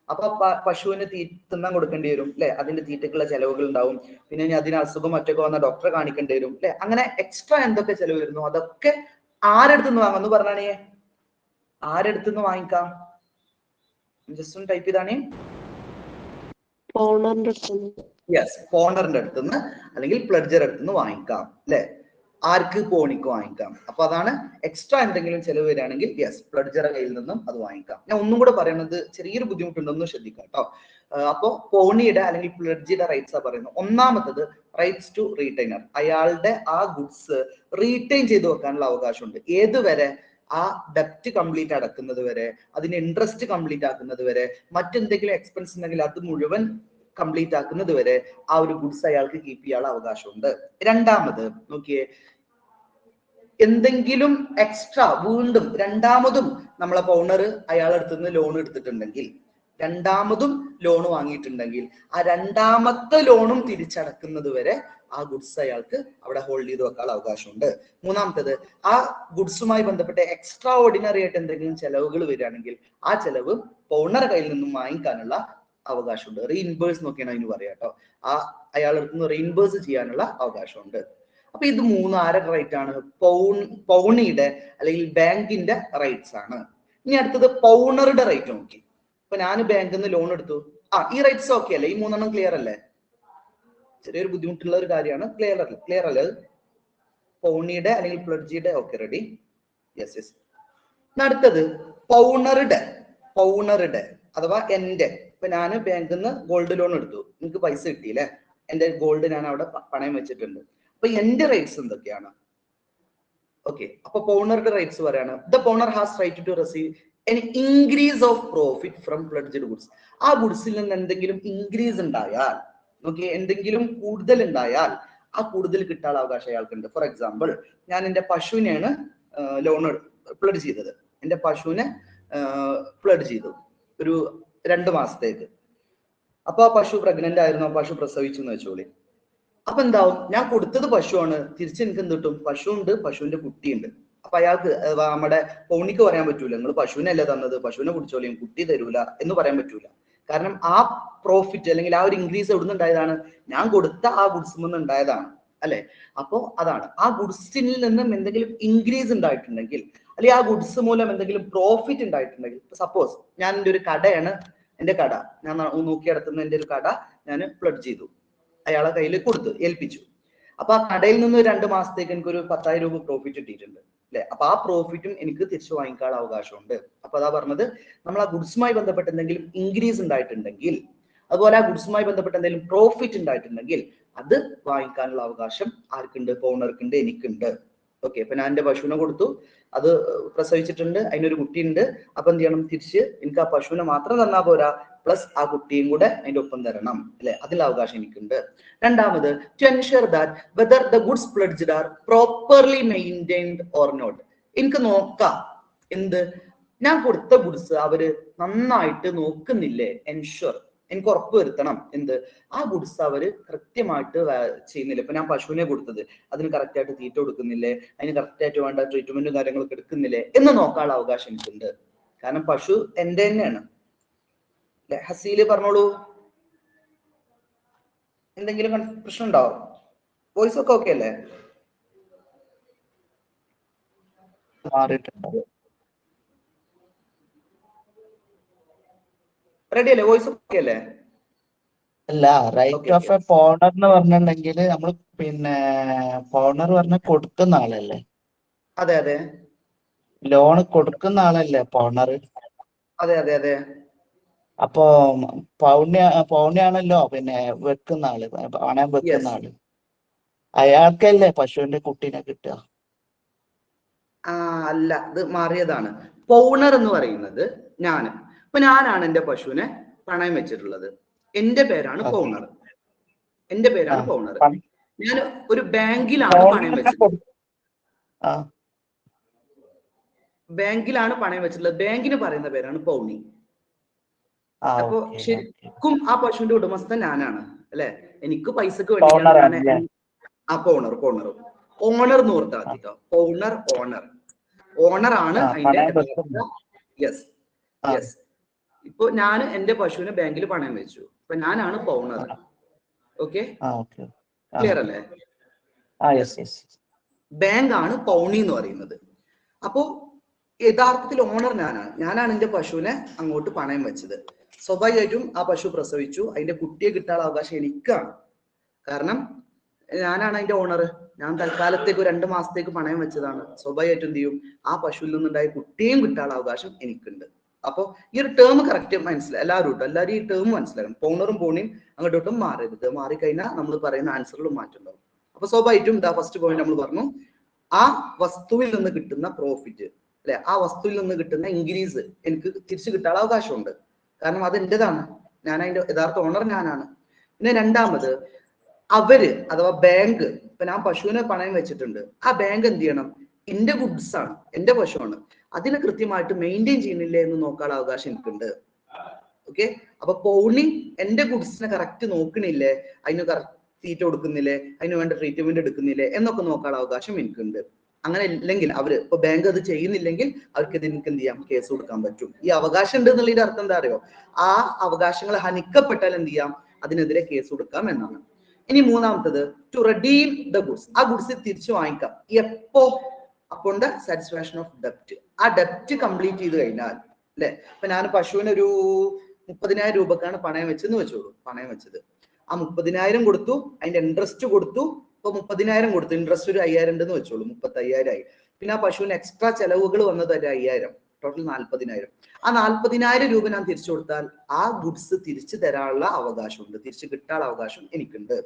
അപ്പൊ പശുവിന് തിന്നാൻ കൊടുക്കേണ്ടി വരും അല്ലെ, അതിന്റെ തീറ്റക്കുള്ള ചെലവുകൾ ഉണ്ടാവും. പിന്നെ ഇനി അതിന് അസുഖം മറ്റൊക്കെ വന്ന ഡോക്ടറെ കാണിക്കേണ്ടി വരും അല്ലെ. അങ്ങനെ എക്സ്ട്രാ എന്തൊക്കെ ചെലവ് വരുന്നു അതൊക്കെ ആരെടുത്തുനിന്ന് വാങ്ങാം എന്ന് പറഞ്ഞാണേ, ആരെടുത്തുനിന്ന് വാങ്ങിക്കാം? ജസ്റ്റ് ഒന്ന് ടൈപ്പ് ചെയ്താണ്. യെസ്, പൗണറിന്റെ അടുത്തുനിന്ന് അല്ലെങ്കിൽ പ്ലഡ്ജർ അടുത്തുനിന്ന് വാങ്ങിക്കാം അല്ലെ. ആർക്ക്? പോണിക്ക് വാങ്ങിക്കാം. അപ്പൊ അതാണ് എക്സ്ട്രാ എന്തെങ്കിലും ചെലവ് വരികയാണെങ്കിൽ യെസ്, പ്ലഡ്ജറുടെ കയ്യിൽ നിന്നും അത് വാങ്ങിക്കാം. ഞാൻ ഒന്നും കൂടെ പറയുന്നത്, ചെറിയൊരു ബുദ്ധിമുട്ടുണ്ടെന്ന് ശ്രദ്ധിക്കാം കേട്ടോ. അപ്പോ പോണിയുടെ അല്ലെങ്കിൽ പ്ലഡ്ജിയുടെ റൈറ്റ്സ് ആ പറയുന്നത്. ഒന്നാമത്തത് റൈറ്റ്സ് ടു റീറ്റെയിനർ, അയാളുടെ ആ ഗുഡ്സ് റീറ്റെയിൻ ചെയ്ത് വെക്കാനുള്ള അവകാശമുണ്ട്. ഏതുവരെ? ആ ഡെപ്റ്റ് കംപ്ലീറ്റ് അടക്കുന്നത് വരെ, അതിന് ഇൻട്രസ്റ്റ് കംപ്ലീറ്റ് ആക്കുന്നത് വരെ, മറ്റെന്തെങ്കിലും എക്സ്പെൻസ് ഉണ്ടെങ്കിൽ അത് മുഴുവൻ കംപ്ലീറ്റ് ആക്കുന്നത് വരെ ആ ഒരു ഗുഡ്സ് അയാൾക്ക് കീപ്പ് ചെയ്യാനുള്ള അവകാശമുണ്ട്. രണ്ടാമത് നോക്കിയേ, എന്തെങ്കിലും എക്സ്ട്രാ വീണ്ടും രണ്ടാമതും നമ്മളെ പൗണർ അയാളുടെ അടുത്ത് നിന്ന് ലോൺ എടുത്തിട്ടുണ്ടെങ്കിൽ, രണ്ടാമതും ലോൺ വാങ്ങിയിട്ടുണ്ടെങ്കിൽ, ആ രണ്ടാമത്തെ ലോണും തിരിച്ചടക്കുന്നത് വരെ ആ ഗുഡ്സ് അയാൾക്ക് അവിടെ ഹോൾഡ് ചെയ്ത് വെക്കാനുള്ള അവകാശമുണ്ട്. മൂന്നാമത്തത്, ആ ഗുഡ്സുമായി ബന്ധപ്പെട്ട് എക്സ്ട്രാ ഓർഡിനറി ആയിട്ട് എന്തെങ്കിലും ചെലവുകൾ വരികയാണെങ്കിൽ ആ ചെലവ് പൗണർ കയ്യിൽ നിന്നും വാങ്ങിക്കാനുള്ള അവകാശമുണ്ട്. റീഇൻബേഴ്സ് നോക്കിയാണ് അതിന് പറയാം കേട്ടോ. ആ അയാളുടെ അടുത്ത് നിന്ന് റീഇൻബേഴ്സ് ചെയ്യാനുള്ള അവകാശമുണ്ട്. അപ്പൊ ഇത് മൂന്ന് ആരുടെ റൈറ്റ് ആണ്? പൗണിയുടെ അല്ലെങ്കിൽ ബാങ്കിന്റെ റൈറ്റ്സ് ആണ്. ഇനി അടുത്തത് പൗണറുടെ റൈറ്റ് നോക്കി. ഇപ്പൊ ഞാൻ ബാങ്കിൽ നിന്ന് ലോൺ എടുത്തു. ഈ റൈറ്റ്സ് ഓക്കെ അല്ലേ? ഈ മൂന്നെണ്ണം ക്ലിയർ അല്ലേ? ചെറിയൊരു ബുദ്ധിമുട്ടുള്ള ഒരു കാര്യമാണ്. ക്ലിയർ അല്ലേ? പൗണിയുടെ അല്ലെങ്കിൽ പ്ലഡ്ജിയുടെ ഓക്കെ, റെഡി? Yes yes. അടുത്തത് പൗണറുടെ അഥവാ എന്റെ. ഇപ്പൊ ഞാൻ ബാങ്കിൽ നിന്ന് ഗോൾഡ് ലോൺ എടുത്തു, എനിക്ക് പൈസ കിട്ടിയില്ലേ, എന്റെ ഗോൾഡ് ഞാൻ അവിടെ പണയം വെച്ചിട്ടുണ്ട്. അപ്പൊ എന്റെ റൈറ്റ്സ് എന്തൊക്കെയാണ്? ഓക്കെ, അപ്പൊ പൗണറുടെ റൈറ്റ്സ് പറയാണ്, the pawnor has right to receive an increase of profit from pledged goods. ആ ഗുഡ്സിൽ നിന്ന് എന്തെങ്കിലും ഇൻക്രീസ് ഉണ്ടായാൽ, ഓക്കെ, എന്തെങ്കിലും കൂടുതൽ ഉണ്ടായാൽ ആ കൂടുതൽ കിട്ടാനുള്ള അവകാശം അയാൾക്കുണ്ട്. ഫോർ എക്സാമ്പിൾ, ഞാൻ എന്റെ പശുവിനെയാണ് ലോൺ പ്ലഡ് ചെയ്തത്. എന്റെ പശുവിനെ പ്ലഡ് ചെയ്തു ഒരു 2 മാസത്തേക്ക്. അപ്പൊ ആ പശു പ്രഗ്നന്റ് ആയിരുന്നു, ആ പശു പ്രസവിച്ചു എന്ന് വെച്ചോളി. അപ്പൊ എന്താവും? ഞാൻ കൊടുത്തത് പശുവാണ്, തിരിച്ച് എനിക്ക് എന്ത് കിട്ടും? പശു ഉണ്ട്, പശുവിന്റെ കുട്ടിയുണ്ട്. അപ്പൊ അയാൾക്ക് നമ്മുടെ പൗണിക്ക് പറയാൻ പറ്റൂല, നിങ്ങൾ പശുവിനല്ലേ തന്നത്, പശുവിനെ കുടിച്ചോളിയും, കുട്ടി തരൂല എന്ന് പറയാൻ പറ്റൂല. കാരണം ആ പ്രോഫിറ്റ് അല്ലെങ്കിൽ ആ ഒരു ഇൻക്രീസ് എവിടെ നിന്നുണ്ടായതാണ്? ഞാൻ കൊടുത്ത ആ ഗുഡ്സിൽ നിന്ന് ഉണ്ടായതാണ്, അല്ലെ? അപ്പോ അതാണ്, ആ ഗുഡ്സിൽ നിന്നും എന്തെങ്കിലും ഇൻക്രീസ് ഉണ്ടായിട്ടുണ്ടെങ്കിൽ, അല്ലെങ്കിൽ ആ ഗുഡ്സ് മൂലം എന്തെങ്കിലും പ്രോഫിറ്റ് ഉണ്ടായിട്ടുണ്ടെങ്കിൽ, സപ്പോസ് ഞാൻ എൻ്റെ ഒരു കടയാണ്, എന്റെ കട ഞാൻ നോക്കിയെടുത്തുന്ന എന്റെ ഒരു കട ഞാൻ പ്ലഡ് ചെയ്തു, അയാളെ കയ്യിൽ കൊടുത്തു, ഏൽപ്പിച്ചു. അപ്പൊ ആ കടയിൽ നിന്ന് 2 മാസത്തേക്ക് എനിക്ക് ഒരു 10,000 രൂപ പ്രോഫിറ്റ് കിട്ടിയിട്ടുണ്ട്, അല്ലെ? അപ്പൊ ആ പ്രോഫിറ്റും എനിക്ക് തിരിച്ചു വാങ്ങിക്കാനുള്ള അവകാശമുണ്ട്. അപ്പൊ അതാ പറഞ്ഞത്, നമ്മൾ ആ ഗുഡ്സുമായി ബന്ധപ്പെട്ട് എന്തെങ്കിലും ഇൻക്രീസ് ഉണ്ടായിട്ടുണ്ടെങ്കിൽ, അതുപോലെ ആ ഗുഡ്സുമായി ബന്ധപ്പെട്ട് എന്തെങ്കിലും പ്രോഫിറ്റ് ഉണ്ടായിട്ടുണ്ടെങ്കിൽ അത് വാങ്ങിക്കാനുള്ള അവകാശം ആർക്കുണ്ട്? പൗണർക്കുണ്ട്, എനിക്കുണ്ട്. ഓക്കെ, അപ്പൊ ഞാൻ എന്റെ പശുവിനെ കൊടുത്തു, അത് പ്രസവിച്ചിട്ടുണ്ട്, അതിനൊരു കുട്ടിയുണ്ട്. അപ്പൊ എന്ത് ചെയ്യണം? തിരിച്ച് എനിക്ക് ആ പശുവിനെ മാത്രം തന്നാൽ പോരാ, പ്ലസ് ആ കുട്ടിയും കൂടെ അതിന്റെ ഒപ്പം തരണം, അല്ലെ? അതിൽ അവകാശം എനിക്കുണ്ട്. രണ്ടാമത്, to ensure that whether the goods pledged are properly maintained or not. എനിക്ക് നോക്കാം, എന്ത്? ഞാൻ കൊടുത്ത ഗുഡ്സ് അവര് നന്നായിട്ട് നോക്കുന്നില്ലേ? എൻഷുർ, എനിക്ക് ഉറപ്പ് വരുത്തണം. എന്ത്? ആ ഗുഡ്സ് അവര് കൃത്യമായിട്ട് ചെയ്യുന്നില്ല. ഇപ്പൊ ഞാൻ പശുവിനെ കൊടുത്തത്, അതിന് കറക്റ്റ് ആയിട്ട് തീറ്റ കൊടുക്കുന്നില്ലേ, അതിന് കറക്റ്റ് ആയിട്ട് വേണ്ട ട്രീറ്റ്മെന്റും കാര്യങ്ങളൊക്കെ എടുക്കുന്നില്ലേ എന്ന് നോക്കാനുള്ള അവകാശം എനിക്കുണ്ട്. കാരണം പശു എന്റെ തന്നെയാണ്. ഹസീല് പറഞ്ഞോളൂ, എന്തെങ്കിലും പ്രശ്നം ഉണ്ടാവും? വോയിസ് ഒക്കെ ഓക്കെ അല്ലേ? റെഡി അല്ലേ? വോയിസ് ഓക്കെ അല്ലേ? അല്ല, റൈറ്റ് ഓഫ് എ പൗണർ എന്ന് പറഞ്ഞിട്ടുണ്ടെങ്കിൽ നമ്മൾ പിന്നെ പൗണർ പറഞ്ഞ കൊടുക്കുന്ന ആളല്ലേ? അതെ അതെ, ലോൺ കൊടുക്കുന്ന ആളല്ലേ പൗണർ? അതെ അതെ അതെ. അപ്പൊ പൗണ്യാണല്ലോ പിന്നെ വെക്കുന്ന ആള്, പണയം വെക്കുന്ന ആള്. അയാൾക്കല്ലേ പശുവിന്റെ കുട്ടീനെ കിട്ടുക? അല്ല, ഇത് മാറിയതാണ്. പൗണർ എന്ന് പറയുന്നത് ഞാന്. ഇപ്പൊ ഞാനാണ് എന്റെ പശുവിനെ പണയം വെച്ചിട്ടുള്ളത്, എന്റെ പേരാണ് പൗണർ. എന്റെ പേരാണ് പൗണർ. ഞാൻ ഒരു ബാങ്കിലാണ് പണയം വെച്ചത്. ബാങ്കിലാണ് പണയം വെച്ചിട്ടുള്ളത്. ബാങ്കിന് പറയുന്ന പേരാണ് പൗണി. അപ്പൊ ശരിക്കും ആ പശുവിന്റെ ഉടമസ്ഥൻ ഞാനാണ്, അല്ലെ? എനിക്ക് പൈസക്ക് വേണ്ടിയാണ് ഞാൻ ആ പൗണർ ഓണർ എന്ന് ഓർത്താൽ മതി കേട്ടോ. പൗണർ ഓണർ ആണ് അതിന്റെ. Yes yes. ഇപ്പൊ ഞാൻ എന്റെ പശുവിനെ ബാങ്കിൽ പണയം വെച്ചു, ഇപ്പൊ ഞാനാണ് പൗണർ. ഓക്കെ, ക്ലിയർ അല്ലേ? ബാങ്ക് ആണ് പൗണി എന്ന് പറയുന്നത്. അപ്പോ യഥാർത്ഥത്തിൽ ഓണർ ഞാനാണ് എന്റെ പശുവിനെ അങ്ങോട്ട് പണയം വെച്ചത്. സ്വാഭാവികമായിട്ടും ആ പശു പ്രസവിച്ചു, അതിന്റെ കുട്ടിയെ കിട്ടാനുള്ള അവകാശം എനിക്കാണ്. കാരണം ഞാനാണ് അതിന്റെ ഓണർ. ഞാൻ തൽക്കാലത്തേക്ക് 2 മാസത്തേക്ക് പണയം വെച്ചതാണ്. സ്വാഭാവികമായിട്ടും എന്ത് ചെയ്യും? ആ പശുവിൽ നിന്നുണ്ടായ കുട്ടിയും കിട്ടാനുള്ള അവകാശം എനിക്കുണ്ട്. അപ്പൊ ഈ ഒരു ടേം കറക്റ്റ് മനസ്സിലായി എല്ലാവരും ഈ ടേം മനസ്സിലാക്കണം. പൗണറും പൗണിയും അങ്ങോട്ടും മാറരുത്. മാറിക്കഴിഞ്ഞാൽ നമ്മൾ പറയുന്ന ആൻസറിലും മാറ്റുണ്ടാവും. അപ്പൊ സ്വാഭാവികമായിട്ടും ഇതാ ഫസ്റ്റ് പോയിന്റ് നമ്മൾ പറഞ്ഞു, ആ വസ്തുവിൽ നിന്ന് കിട്ടുന്ന പ്രോഫിറ്റ്, അല്ലെ, ആ വസ്തുവിൽ നിന്ന് കിട്ടുന്ന ഇൻക്രീസ് എനിക്ക് തിരിച്ചു കിട്ടാനുള്ള അവകാശമുണ്ട്. കാരണം അത് എന്റേതാണ്, ഞാൻ അതിന്റെ യഥാർത്ഥ ഓണർ ഞാനാണ്. പിന്നെ രണ്ടാമത്, അവര് അഥവാ ബാങ്ക്, ഇപ്പൊ ഞാൻ പശുവിനെ പണയം വെച്ചിട്ടുണ്ട്, ആ ബാങ്ക് എന്ത് ചെയ്യണം? എന്റെ ഗുഡ്സ് ആണ്, എന്റെ പശുവാണ്, അതിനെ കൃത്യമായിട്ട് മെയിൻറ്റെയിൻ ചെയ്യുന്നില്ലേ എന്ന് നോക്കാനുള്ള അവകാശം എനിക്കുണ്ട്. ഓക്കെ, അപ്പൊ പൗണി എന്റെ ഗുഡ്സിനെ കറക്റ്റ് നോക്കണില്ലേ, അതിന് കറക്റ്റ് തീറ്റ കൊടുക്കുന്നില്ലേ, അതിന് വേണ്ട ട്രീറ്റ്മെന്റ് എടുക്കുന്നില്ലേ എന്നൊക്കെ നോക്കാനുള്ള അവകാശം എനിക്കുണ്ട്. അങ്ങനെ ഇല്ലെങ്കിൽ അവര് ഇപ്പൊ ബാങ്ക് അത് ചെയ്യുന്നില്ലെങ്കിൽ അവർക്ക് എനിക്ക് എന്ത് ചെയ്യാം? കേസ് കൊടുക്കാൻ പറ്റും. ഈ അവകാശം ഉണ്ട് എന്നുള്ളതിന്റെ അർത്ഥം എന്താ അറിയോ? ആ അവകാശങ്ങൾ ഹനിക്കപ്പെട്ടാൽ എന്ത് ചെയ്യാം? അതിനെതിരെ കേസ് കൊടുക്കാം എന്നാണ്. ഇനി മൂന്നാമത്തത് ടു റെഡീം ദ ഗുഡ്സ്. ആ ഗുഡ്സ് തിരിച്ചു വാങ്ങിക്കാം. എപ്പോ? അപ്പോൾ സാറ്റിസ്ഫാക്ഷൻ ഓഫ് ഡെപ്റ്റ്. ആ ഡെപ്റ്റ് കംപ്ലീറ്റ് ചെയ്ത് കഴിഞ്ഞാൽ അല്ലെ. ഇപ്പൊ ഞാൻ പശുവിന് ഒരു 30,000 രൂപക്കാണ് പണയം വെച്ചെന്ന് വെച്ചോളൂ. പണയം വെച്ചത് ആ 30,000 കൊടുത്തു, അതിന്റെ ഇൻട്രസ്റ്റ് കൊടുത്തു. ഇപ്പൊ 30,000 കൊടുത്തു, ഇൻട്രസ്റ്റ് ഒരു 5,000 ഉണ്ടെന്ന് വെച്ചോളൂ, 35,000 ആയി. പിന്നെ ആ പശുവിന് എക്സ്ട്രാ ചെലവുകൾ വന്നത് ഒരു 5,000, ടോട്ടൽ 40,000. ആ 40,000 രൂപ ഞാൻ തിരിച്ചു കൊടുത്താൽ ആ ഗുഡ്സ് തിരിച്ചു തരാനുള്ള അവകാശമുണ്ട്, തിരിച്ചു കിട്ടാനുള്ള അവകാശം എനിക്കുണ്ട്.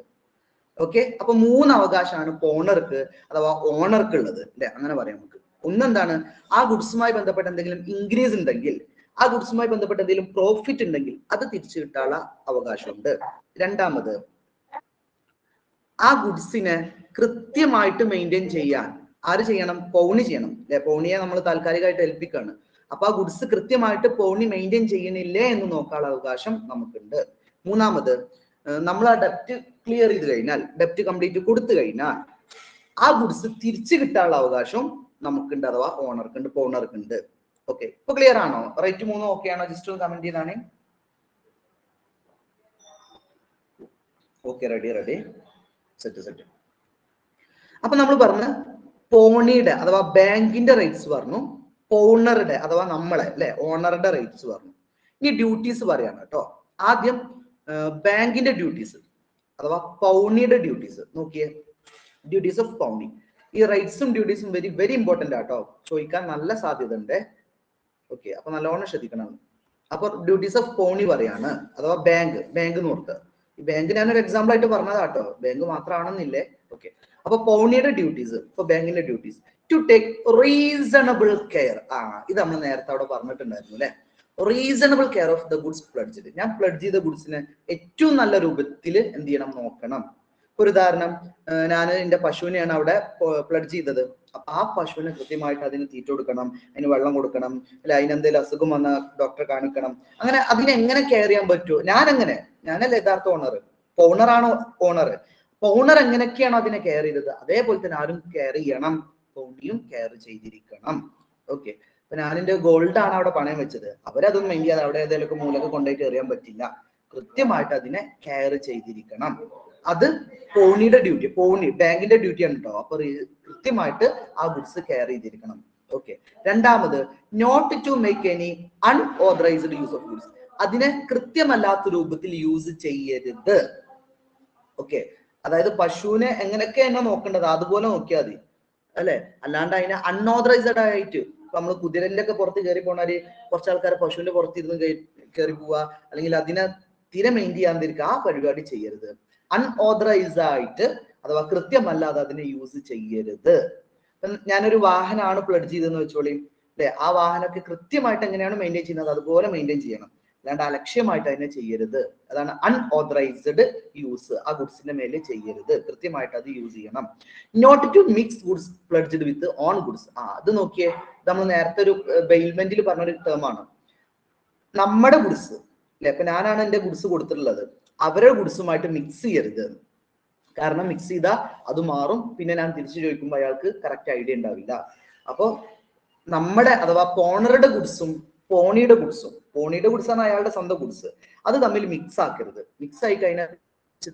ഓക്കെ, അപ്പൊ 3 അവകാശമാണ് ഓണർക്ക് അഥവാ ഓണർക്ക് ഉള്ളത് അല്ലെ, അങ്ങനെ പറയാം നമുക്ക്. ഒന്നെന്താണ്, ആ ഗുഡ്സുമായി ബന്ധപ്പെട്ട എന്തെങ്കിലും ഇൻക്രീസ് ഉണ്ടെങ്കിൽ, ആ ഗുഡ്സുമായി ബന്ധപ്പെട്ട എന്തെങ്കിലും പ്രോഫിറ്റ് ഉണ്ടെങ്കിൽ അത് തിരിച്ചു കിട്ടാനുള്ള അവകാശമുണ്ട്. രണ്ടാമത്, ആ ഗുഡ്സിനെ കൃത്യമായിട്ട് മെയിൻറ്റെയിൻ ചെയ്യാൻ ആര് ചെയ്യണം? പൗണി ചെയ്യണം അല്ലെ. പൗണിയെ നമ്മൾ താൽക്കാലികമായിട്ട് ഏൽപ്പിക്കുകയാണ്. അപ്പൊ ആ ഗുഡ്സ് കൃത്യമായിട്ട് പൗണി മെയിൻറ്റെയിൻ ചെയ്യുന്നില്ലേ എന്ന് നോക്കാനുള്ള അവകാശം നമുക്കുണ്ട്. മൂന്നാമത്, നമ്മൾ ആ ഡെപ്റ്റ് ക്ലിയർ ചെയ്ത് കഴിഞ്ഞാൽ, ഡെപ്റ്റ് കംപ്ലീറ്റ് കൊടുത്തു കഴിഞ്ഞാൽ ആ ഗുഡ്സ് തിരിച്ചു കിട്ടാനുള്ള അവകാശം നമുക്കുണ്ട്, അഥവാ ഓണർക്കുണ്ട്, ഓണർക്കുണ്ട്. ഓക്കെ, ഇപ്പൊ ക്ലിയർ ആണോ? റൈറ്റ് 3 ഓക്കെ ആണോ? ജസ്റ്റ് ഒന്ന് കമന്റ് ചെയ്താണ്. Okay, ready. സെറ്റ്. അപ്പൊ നമ്മൾ പറഞ്ഞ പോണിയുടെ അഥവാ ബാങ്കിന്റെ റേറ്റ്സ് പറഞ്ഞു, ഓണറുടെ അഥവാ നമ്മളെ അല്ലെ ഓണറുടെ റേറ്റ്സ് പറഞ്ഞു. ഇനി ഡ്യൂട്ടീസ് പറയാണ് കേട്ടോ. ആദ്യം ബാങ്കിന്റെ ഡ്യൂട്ടീസ് അഥവാ പൗണിയുടെ ഡ്യൂട്ടീസ് നോക്കിയേ. Duties of pawnee. ഈ റൈറ്റ്സും ഡ്യൂട്ടീസും വെരി വെരി ഇമ്പോർട്ടന്റ് ആട്ടോ, ചോദിക്കാൻ നല്ല സാധ്യത ഉണ്ട്. ഓക്കെ, അപ്പൊ നല്ലോണം ശ്രദ്ധിക്കണം. അപ്പൊ ഡ്യൂട്ടീസ് ഓഫ് പൗണി പറയാണ്, അഥവാ ബാങ്ക് നോർത്ത്. ഈ ബാങ്ക് ഞാനൊരു എക്സാമ്പിൾ ആയിട്ട് പറഞ്ഞതാട്ടോ, ബാങ്ക് മാത്രമാണെന്നില്ലേ. ഓക്കെ, അപ്പൊ പൗണിയുടെ ഡ്യൂട്ടീസ്, ഇപ്പൊ ബാങ്കിന്റെ duties to take reasonable care. ഇത് നമ്മൾ നേരത്തെ അവിടെ പറഞ്ഞിട്ടുണ്ടായിരുന്നു അല്ലെ. Reasonable care of the goods pledged. ഞാൻ പ്ലഡ്ജ് ചെയ്ത ഗുഡ്സിനെ ഏറ്റവും നല്ല രൂപത്തിൽ എന്ത് ചെയ്യണം? നോക്കണം. ഒരു ഉദാഹരണം, ഞാൻ എന്റെ പശുവിനെയാണ് അവിടെ പ്ലഡ്ജ് ചെയ്തത്. അപ്പൊ ആ പശുവിനെ കൃത്യമായിട്ട് അതിന് തീറ്റ കൊടുക്കണം, അതിന് വെള്ളം കൊടുക്കണം, അല്ല അതിനെന്തെങ്കിലും അസുഖം വന്ന ഡോക്ടറെ കാണിക്കണം. അങ്ങനെ അതിനെ എങ്ങനെ കെയർ ചെയ്യാൻ പറ്റുമോ? ഞാനല്ല യഥാർത്ഥ ഓണർ, ഓണറാണോ ഓണർ. ഓണർ എങ്ങനെയൊക്കെയാണോ അതിനെ കെയർ ചെയ്തത്, അതേപോലെ തന്നെ ആരും കെയർ ചെയ്യണം, പൗണിയും കെയർ ചെയ്തിരിക്കണം. ഓക്കെ, അപ്പൊ ഞാനെന്റെ ഗോൾഡ് ആണ് അവിടെ പണയം വെച്ചത്, അവരതൊന്നും മെയിൻ ചെയ്യാതെ അവിടെ ഏതെങ്കിലും മൂലൊക്കെ കൊണ്ടുപോയിട്ട് എറിയാൻ പറ്റില്ല. കൃത്യമായിട്ട് അതിനെ കെയർ ചെയ്തിരിക്കണം. അത് പൗണിയുടെ ഡ്യൂട്ടി, പൗണി ബാങ്കിന്റെ ഡ്യൂട്ടി ആണ് കേട്ടോ. അപ്പൊ കൃത്യമായിട്ട് ആ ഗുഡ്സ് കെയർ ചെയ്തിരിക്കണം. ഓക്കെ, രണ്ടാമത്, not to make any unauthorised use of goods. അതിനെ കൃത്യമല്ലാത്ത രൂപത്തിൽ യൂസ് ചെയ്യരുത്. ഓക്കെ, അതായത് പശുവിനെ എങ്ങനെയൊക്കെ എന്നെ നോക്കേണ്ടത് അതുപോലെ നോക്കിയാൽ മതി അല്ലെ. അല്ലാണ്ട് അതിനെ അൺഓതറൈസ്ഡ് ആയിട്ട്, ഇപ്പൊ നമ്മൾ കുതിരന്റെ ഒക്കെ പുറത്ത് കയറി പോണാല് കുറച്ച് ആൾക്കാരെ പശുവിന്റെ പുറത്തിരുന്ന് കയറി പോവുക, അല്ലെങ്കിൽ അതിനെ തീരെ മെയിൻ ചെയ്യാതിരിക്കുക, ആ പരിപാടി ചെയ്യരുത്. അൺഓതറൈസ്ഡ് ആയിട്ട് അഥവാ കൃത്യമല്ലാതെ അതിനെ യൂസ് ചെയ്യരുത്. ഞാനൊരു വാഹനമാണ് പ്ലഡ്ജ് ചെയ്തെന്ന് വെച്ചോളി അല്ലെ, ആ വാഹനമൊക്കെ കൃത്യമായിട്ട് എങ്ങനെയാണ് മെയിൻറ്റെയിൻ ചെയ്യുന്നത് അതുപോലെ മെയിൻറ്റെയിൻ ചെയ്യണം, അല്ലാണ്ട് അലക്ഷ്യമായിട്ട് അതിനെ ചെയ്യരുത്. അതാണ് അൺഓതറൈസ്ഡ് യൂസ്. ആ ഗുഡ്സിന്റെ മേലെ ചെയ്യരുത്, കൃത്യമായിട്ട് അത് യൂസ് ചെയ്യണം. Not to mix goods pledged with own goods. അത് നോക്കിയേ, നമ്മൾ നേരത്തെ ഒരു ബെയിൽമെന്റിൽ പറഞ്ഞൊരു ടേം ആണ്. നമ്മുടെ ഗുഡ്സ് അല്ലെ, ഇപ്പൊ ഞാനാണ് എന്റെ ഗുഡ്സ് കൊടുത്തിട്ടുള്ളത്, അവരുടെ ഗുഡ്സുമായിട്ട് മിക്സ് ചെയ്യരുത്. കാരണം മിക്സ് ചെയ്താൽ അത് മാറും, പിന്നെ ഞാൻ തിരിച്ചു ചോദിക്കുമ്പോൾ അയാൾക്ക് കറക്റ്റ് ഐഡിയ ഉണ്ടാവില്ല. അപ്പൊ നമ്മുടെ അഥവാ പോണറുടെ ഗുഡ്സും പോണിയുടെ ഗുഡ്സ് ആണ് അയാളുടെ സ്വന്തം ഗുഡ്സ്, അത് തമ്മിൽ മിക്സ് ആക്കരുത്. മിക്സ് ആയി കഴിഞ്ഞാൽ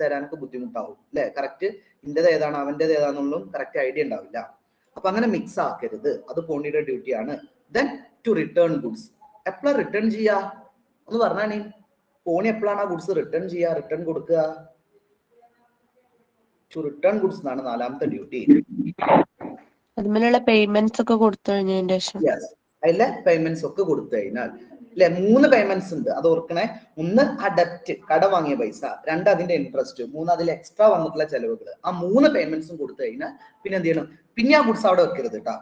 തരാനൊക്കെ ബുദ്ധിമുട്ടാവും അല്ലെ. കറക്റ്റ് ഇന്റേത് ഏതാണ് അവന്റേത് ഏതാണെന്നുള്ളതും കറക്റ്റ് ഐഡിയ ഉണ്ടാവില്ല. അപ്പൊ അങ്ങനെ മിക്സ് ആക്കരുത്, അത് പോണിയുടെ ഡ്യൂട്ടിയാണ്. Then to return goods. എപ്പോഴാണ് റിട്ടേൺ ചെയ്യാ ഒന്ന് പറഞ്ഞാണി. പോണി എപ്പോഴാണ് ആ ഗുഡ്സ് റിട്ടേൺ ചെയ്യുക, റിട്ടേൺ കൊടുക്കുക? ടു റിട്ടേൺ ഗുഡ്സ് എന്നാണ് നാലാമത്തെ ഡ്യൂട്ടി. അതിനുള്ള പേയ്മെന്റ്സ് ഒക്കെ കൊടുത്തു കഴിഞ്ഞതിന്റെ ശേഷം. യെസ്, അതിലെ പേയ്മെന്റ്സ് ഒക്കെ കൊടുത്തു കഴിഞ്ഞാൽ അല്ലെ. 3 പേയ്മെന്റ്സ് ഉണ്ട്, അത് ഓർക്കണേ. 1 ആ ഡെപ്റ്റ്, കട വാങ്ങിയ പൈസ. 2 അതിന്റെ ഇൻട്രസ്റ്റ്. 3 അതിൽ എക്സ്ട്രാ വന്നിട്ടുള്ള ചെലവുകൾ. ആ 3 പേയ്മെന്റ്സും കൊടുത്തു കഴിഞ്ഞാൽ പിന്നെ എന്ത് ചെയ്യണം? പിന്നെ ആ ഗുഡ്സ് അവിടെ വെക്കരുത് കേട്ടോ,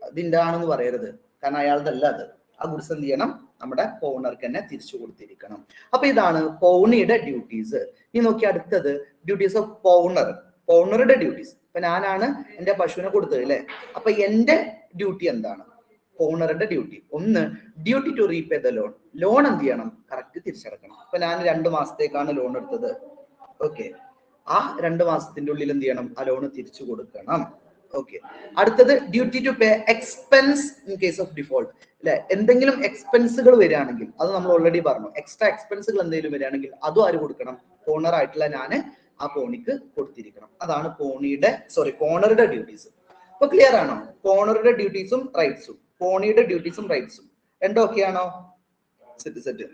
അതിന്റെ ആണെന്ന് പറയരുത്, കാരണം അയാളുടെ അത്. ആ ഗുഡ്സ് എന്ത് ചെയ്യണം? നമ്മുടെ ഓണർക്ക് തന്നെ തിരിച്ചു കൊടുത്തിരിക്കണം. അപ്പൊ ഇതാണ് പൗണിയുടെ ഡ്യൂട്ടീസ്. ഇനി നോക്കി അടുത്തത് ഡ്യൂട്ടീസ് ഓഫ് പൗണറുടെ ഡ്യൂട്ടീസ്. ഇപ്പൊ ഞാനാണ് എന്റെ പശുവിനെ കൊടുത്തത് അല്ലെ. അപ്പൊ എന്റെ ഡ്യൂട്ടി എന്താണ്? ഓണറുടെ duty. 1, duty to repay the loan. Loan എന്ത് ചെയ്യണം? കറക്റ്റ് തിരിച്ചടക്കണം. ഇപ്പൊ ഞാൻ 2 മാസത്തേക്കാണ് ലോൺ എടുത്തത്. ഓക്കെ, ആ 2 മാസത്തിന്റെ ഉള്ളിൽ എന്ത് ചെയ്യണം? ആ ലോൺ തിരിച്ചു കൊടുക്കണം. ഓക്കെ, അടുത്തത് duty to pay expense in case of default അല്ലെ. എന്തെങ്കിലും എക്സ്പെൻസുകൾ വരികയാണെങ്കിൽ, അത് നമ്മൾ ഓൾറെഡി പറഞ്ഞു, എക്സ്ട്രാ എക്സ്പെൻസുകൾ എന്തെങ്കിലും വരികയാണെങ്കിൽ അതും ആര് കൊടുക്കണം? ഓണർ ആയിട്ടുള്ള ഞാൻ ആ പോണിക്ക് കൊടുത്തിരിക്കണം. അതാണ് പോണറുടെ ഡ്യൂട്ടീസ്. അപ്പൊ ക്ലിയർ ആണോ? പോണറുടെ ഡ്യൂട്ടീസും റൈറ്റ്സും, പോണിയുടെ ഡ്യൂട്ടീസും റൈറ്റ്സും രണ്ടും ഒക്കെയാണോ? സെറ്റ്.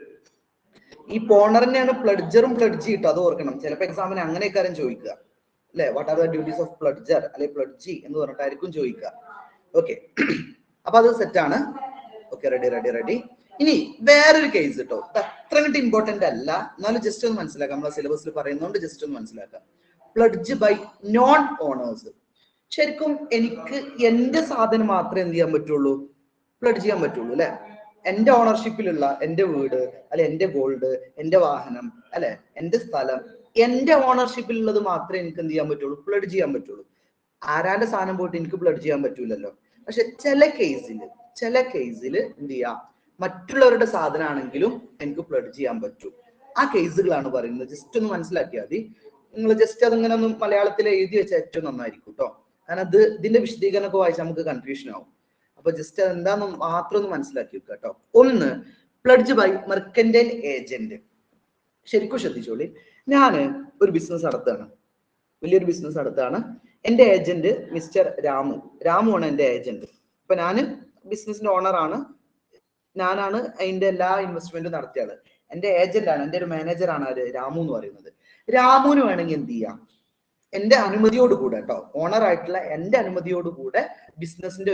ഈ പോണറിനെയാണ് പ്ലഡ്ജറും പ്ലഡ്ജി ഇട്ടോ, അത് ഓർക്കണം. ചിലപ്പോൾ എക്സാമിന് അങ്ങനെയൊക്കെ ചോദിക്കുക അല്ലെ, what are the duties of pledger അല്ലെ പ്ലഡ്ജി എന്ന് പറഞ്ഞിട്ടായിരിക്കും ചോദിക്കുക. ഓക്കെ, അപ്പൊ അത് സെറ്റാണ്. Okay, ready. ഇനി വേറൊരു കേസ് കേട്ടോ, അത്ര കണ്ട് ഇമ്പോർട്ടന്റ് അല്ല, എന്നാലും ജസ്റ്റ് ഒന്ന് മനസ്സിലാക്കാം. നമ്മളെ സിലബസിൽ പറയുന്നതുകൊണ്ട് ജസ്റ്റ് ഒന്ന് മനസ്സിലാക്കാം. Pledge by non owners. ശരിക്കും എനിക്ക് എന്റെ സാധനം മാത്രമേ എന്ത് ചെയ്യാൻ പറ്റുള്ളൂ? പ്ലഡ്ജ് ചെയ്യാൻ പറ്റുള്ളൂ അല്ലെ. എന്റെ ഓണർഷിപ്പിലുള്ള എന്റെ വീട് അല്ലെ, എന്റെ ഗോൾഡ്, എന്റെ വാഹനം അല്ലെ, എന്റെ സ്ഥലം, എന്റെ ഓണർഷിപ്പിലുള്ളത് മാത്രമേ എനിക്ക് എന്ത് ചെയ്യാൻ പറ്റുള്ളൂ? പ്ലഡ്ജ് ചെയ്യാൻ പറ്റുള്ളൂ. ആരാന്റെ സാധനം പോയിട്ട് എനിക്ക് പ്ലഡ്ജ് ചെയ്യാൻ പറ്റൂലല്ലോ. പക്ഷെ ചില കേസിൽ എന്ത് ചെയ്യാം, മറ്റുള്ളവരുടെ സാധനമാണെങ്കിലും എനിക്ക് പ്ലഡ്ജ് ചെയ്യാൻ പറ്റും. ആ കേസുകളാണ് പറയുന്നത്. ജസ്റ്റ് ഒന്ന് മനസ്സിലാക്കിയാൽ മതി. നിങ്ങൾ ജസ്റ്റ് അതിങ്ങനെ ഒന്ന് മലയാളത്തിൽ എഴുതി വെച്ചാൽ ഏറ്റവും നന്നായിരിക്കും കേട്ടോ. കാരണം ഇതിന്റെ വിശദീകരണമൊക്കെ വായിച്ചാൽ നമുക്ക് കൺഫ്യൂഷൻ ആവും. അപ്പൊ ജസ്റ്റ് അതെന്താന്ന് മാത്രം ഒന്ന് മനസ്സിലാക്കി വെക്കുക കേട്ടോ. ഒന്ന്, പ്ലഡ്ജ് ബൈ മെർക്കന്റൈൽ ഏജന്റ്. ശരിക്കും ശ്രദ്ധിച്ചോളി. ഞാന് ഒരു ബിസിനസ് നടത്തുകയാണ്, വലിയൊരു ബിസിനസ് നടത്തുകയാണ്. എന്റെ ഏജന്റ് മിസ്റ്റർ രാമുവാണ് എന്റെ ഏജന്റ്. ഇപ്പൊ ഞാന് ബിസിനസിന്റെ ഓണറാണ്, ഞാനാണ് അതിന്റെ എല്ലാ ഇൻവെസ്റ്റ്മെന്റും നടത്തിയത്. എന്റെ ഏജന്റ് ആണ്, എന്റെ ഒരു മാനേജർ ആണ് രാമു എന്ന് പറയുന്നത്. രാമുവിന് വേണമെങ്കിൽ എന്ത് ചെയ്യാം, എന്റെ അനുമതിയോടുകൂടെ കേട്ടോ, ഓണർ ആയിട്ടുള്ള എന്റെ അനുമതിയോടുകൂടെ ബിസിനസിന്റെ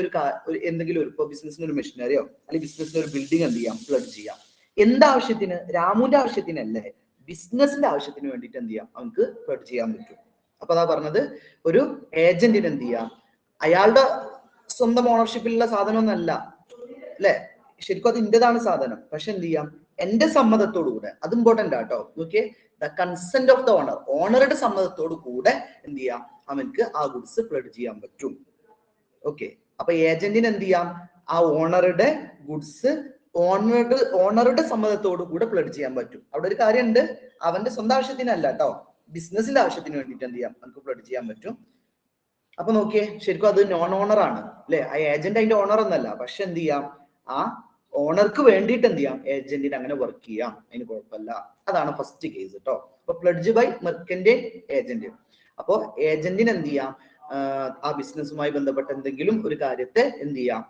എന്തെങ്കിലും ഇപ്പൊ ബിസിനസിന് ഒരു മെഷീനറിയോ അല്ലെങ്കിൽ ബിസിനസിന്റെ ഒരു ബിൽഡിംഗ് എന്ത് ചെയ്യാം, പ്ലഡ്ജ് ചെയ്യാം. എന്താവശ്യത്തിന്? രാമുവിന്റെ ആവശ്യത്തിനല്ലേ, ബിസിനസിന്റെ ആവശ്യത്തിന് വേണ്ടിയിട്ട് എന്ത് ചെയ്യാം, നമുക്ക് പ്ലഡ്ജ് ചെയ്യാൻ പറ്റും. അപ്പൊ അതാ പറഞ്ഞത്, ഒരു ഏജന്റിന് എന്ത് ചെയ്യാം, അയാളുടെ സ്വന്തം ഓണർഷിപ്പിലുള്ള സാധനമൊന്നല്ല അല്ലെ, ശരിക്കും അത് ഇന്റേതാണ് സാധനം. പക്ഷെ എന്ത് ചെയ്യാം, എന്റെ സമ്മതത്തോടുകൂടെ, അത് ഇമ്പോർട്ടന്റ് ആട്ടോ. നോക്കിയേ, the consent of the owner, ഓണറുടെ സമ്മതത്തോടു കൂടെ എന്ത് ചെയ്യാം, അവനക്ക് ആ ഗുഡ്സ് പ്ലഡ്ജ് ചെയ്യാൻ പറ്റും. ഓക്കെ, അപ്പൊ ഏജന്റിന് എന്ത് ചെയ്യാം, ആ ഓണറുടെ ഗുഡ്സ് ഓണറുടെ സമ്മതത്തോടു കൂടെ പ്ലഡ്ജ് ചെയ്യാൻ പറ്റും. അവിടെ ഒരു കാര്യമുണ്ട്, അവന്റെ സ്വന്തം ആവശ്യത്തിനല്ല കേട്ടോ, ബിസിനസിന്റെ ആവശ്യത്തിന് വേണ്ടിയിട്ട് എന്ത് ചെയ്യാം, നമുക്ക് പ്ലഡ്ജ് ചെയ്യാൻ പറ്റും. അപ്പൊ നോക്കിയേ, ശരിക്കും അത് നോൺ ഓണർ ആണ് അല്ലെ, ആ ഏജന്റ് അതിന്റെ ഓണർ എന്നല്ല. പക്ഷെ എന്ത് ചെയ്യാം, ആ ഓണർക്ക് വേണ്ടിയിട്ട് എന്ത് ചെയ്യാം, ഏജന്റിന് അങ്ങനെ വർക്ക് ചെയ്യാം, അതിന് കുഴപ്പമില്ല. അതാണ് ഫസ്റ്റ് കേസ് കേട്ടോ. അപ്പൊ പ്ലഡ്ജ് ബൈ മെർക്കന്റൈൽ ഏജന്റ്. അപ്പോ ഏജന്റിന് എന്ത് ചെയ്യാം, ആ ബിസിനസ്സുമായി ബന്ധപ്പെട്ട എന്തെങ്കിലും ഒരു കാര്യത്തെ എന്ത് ചെയ്യാം,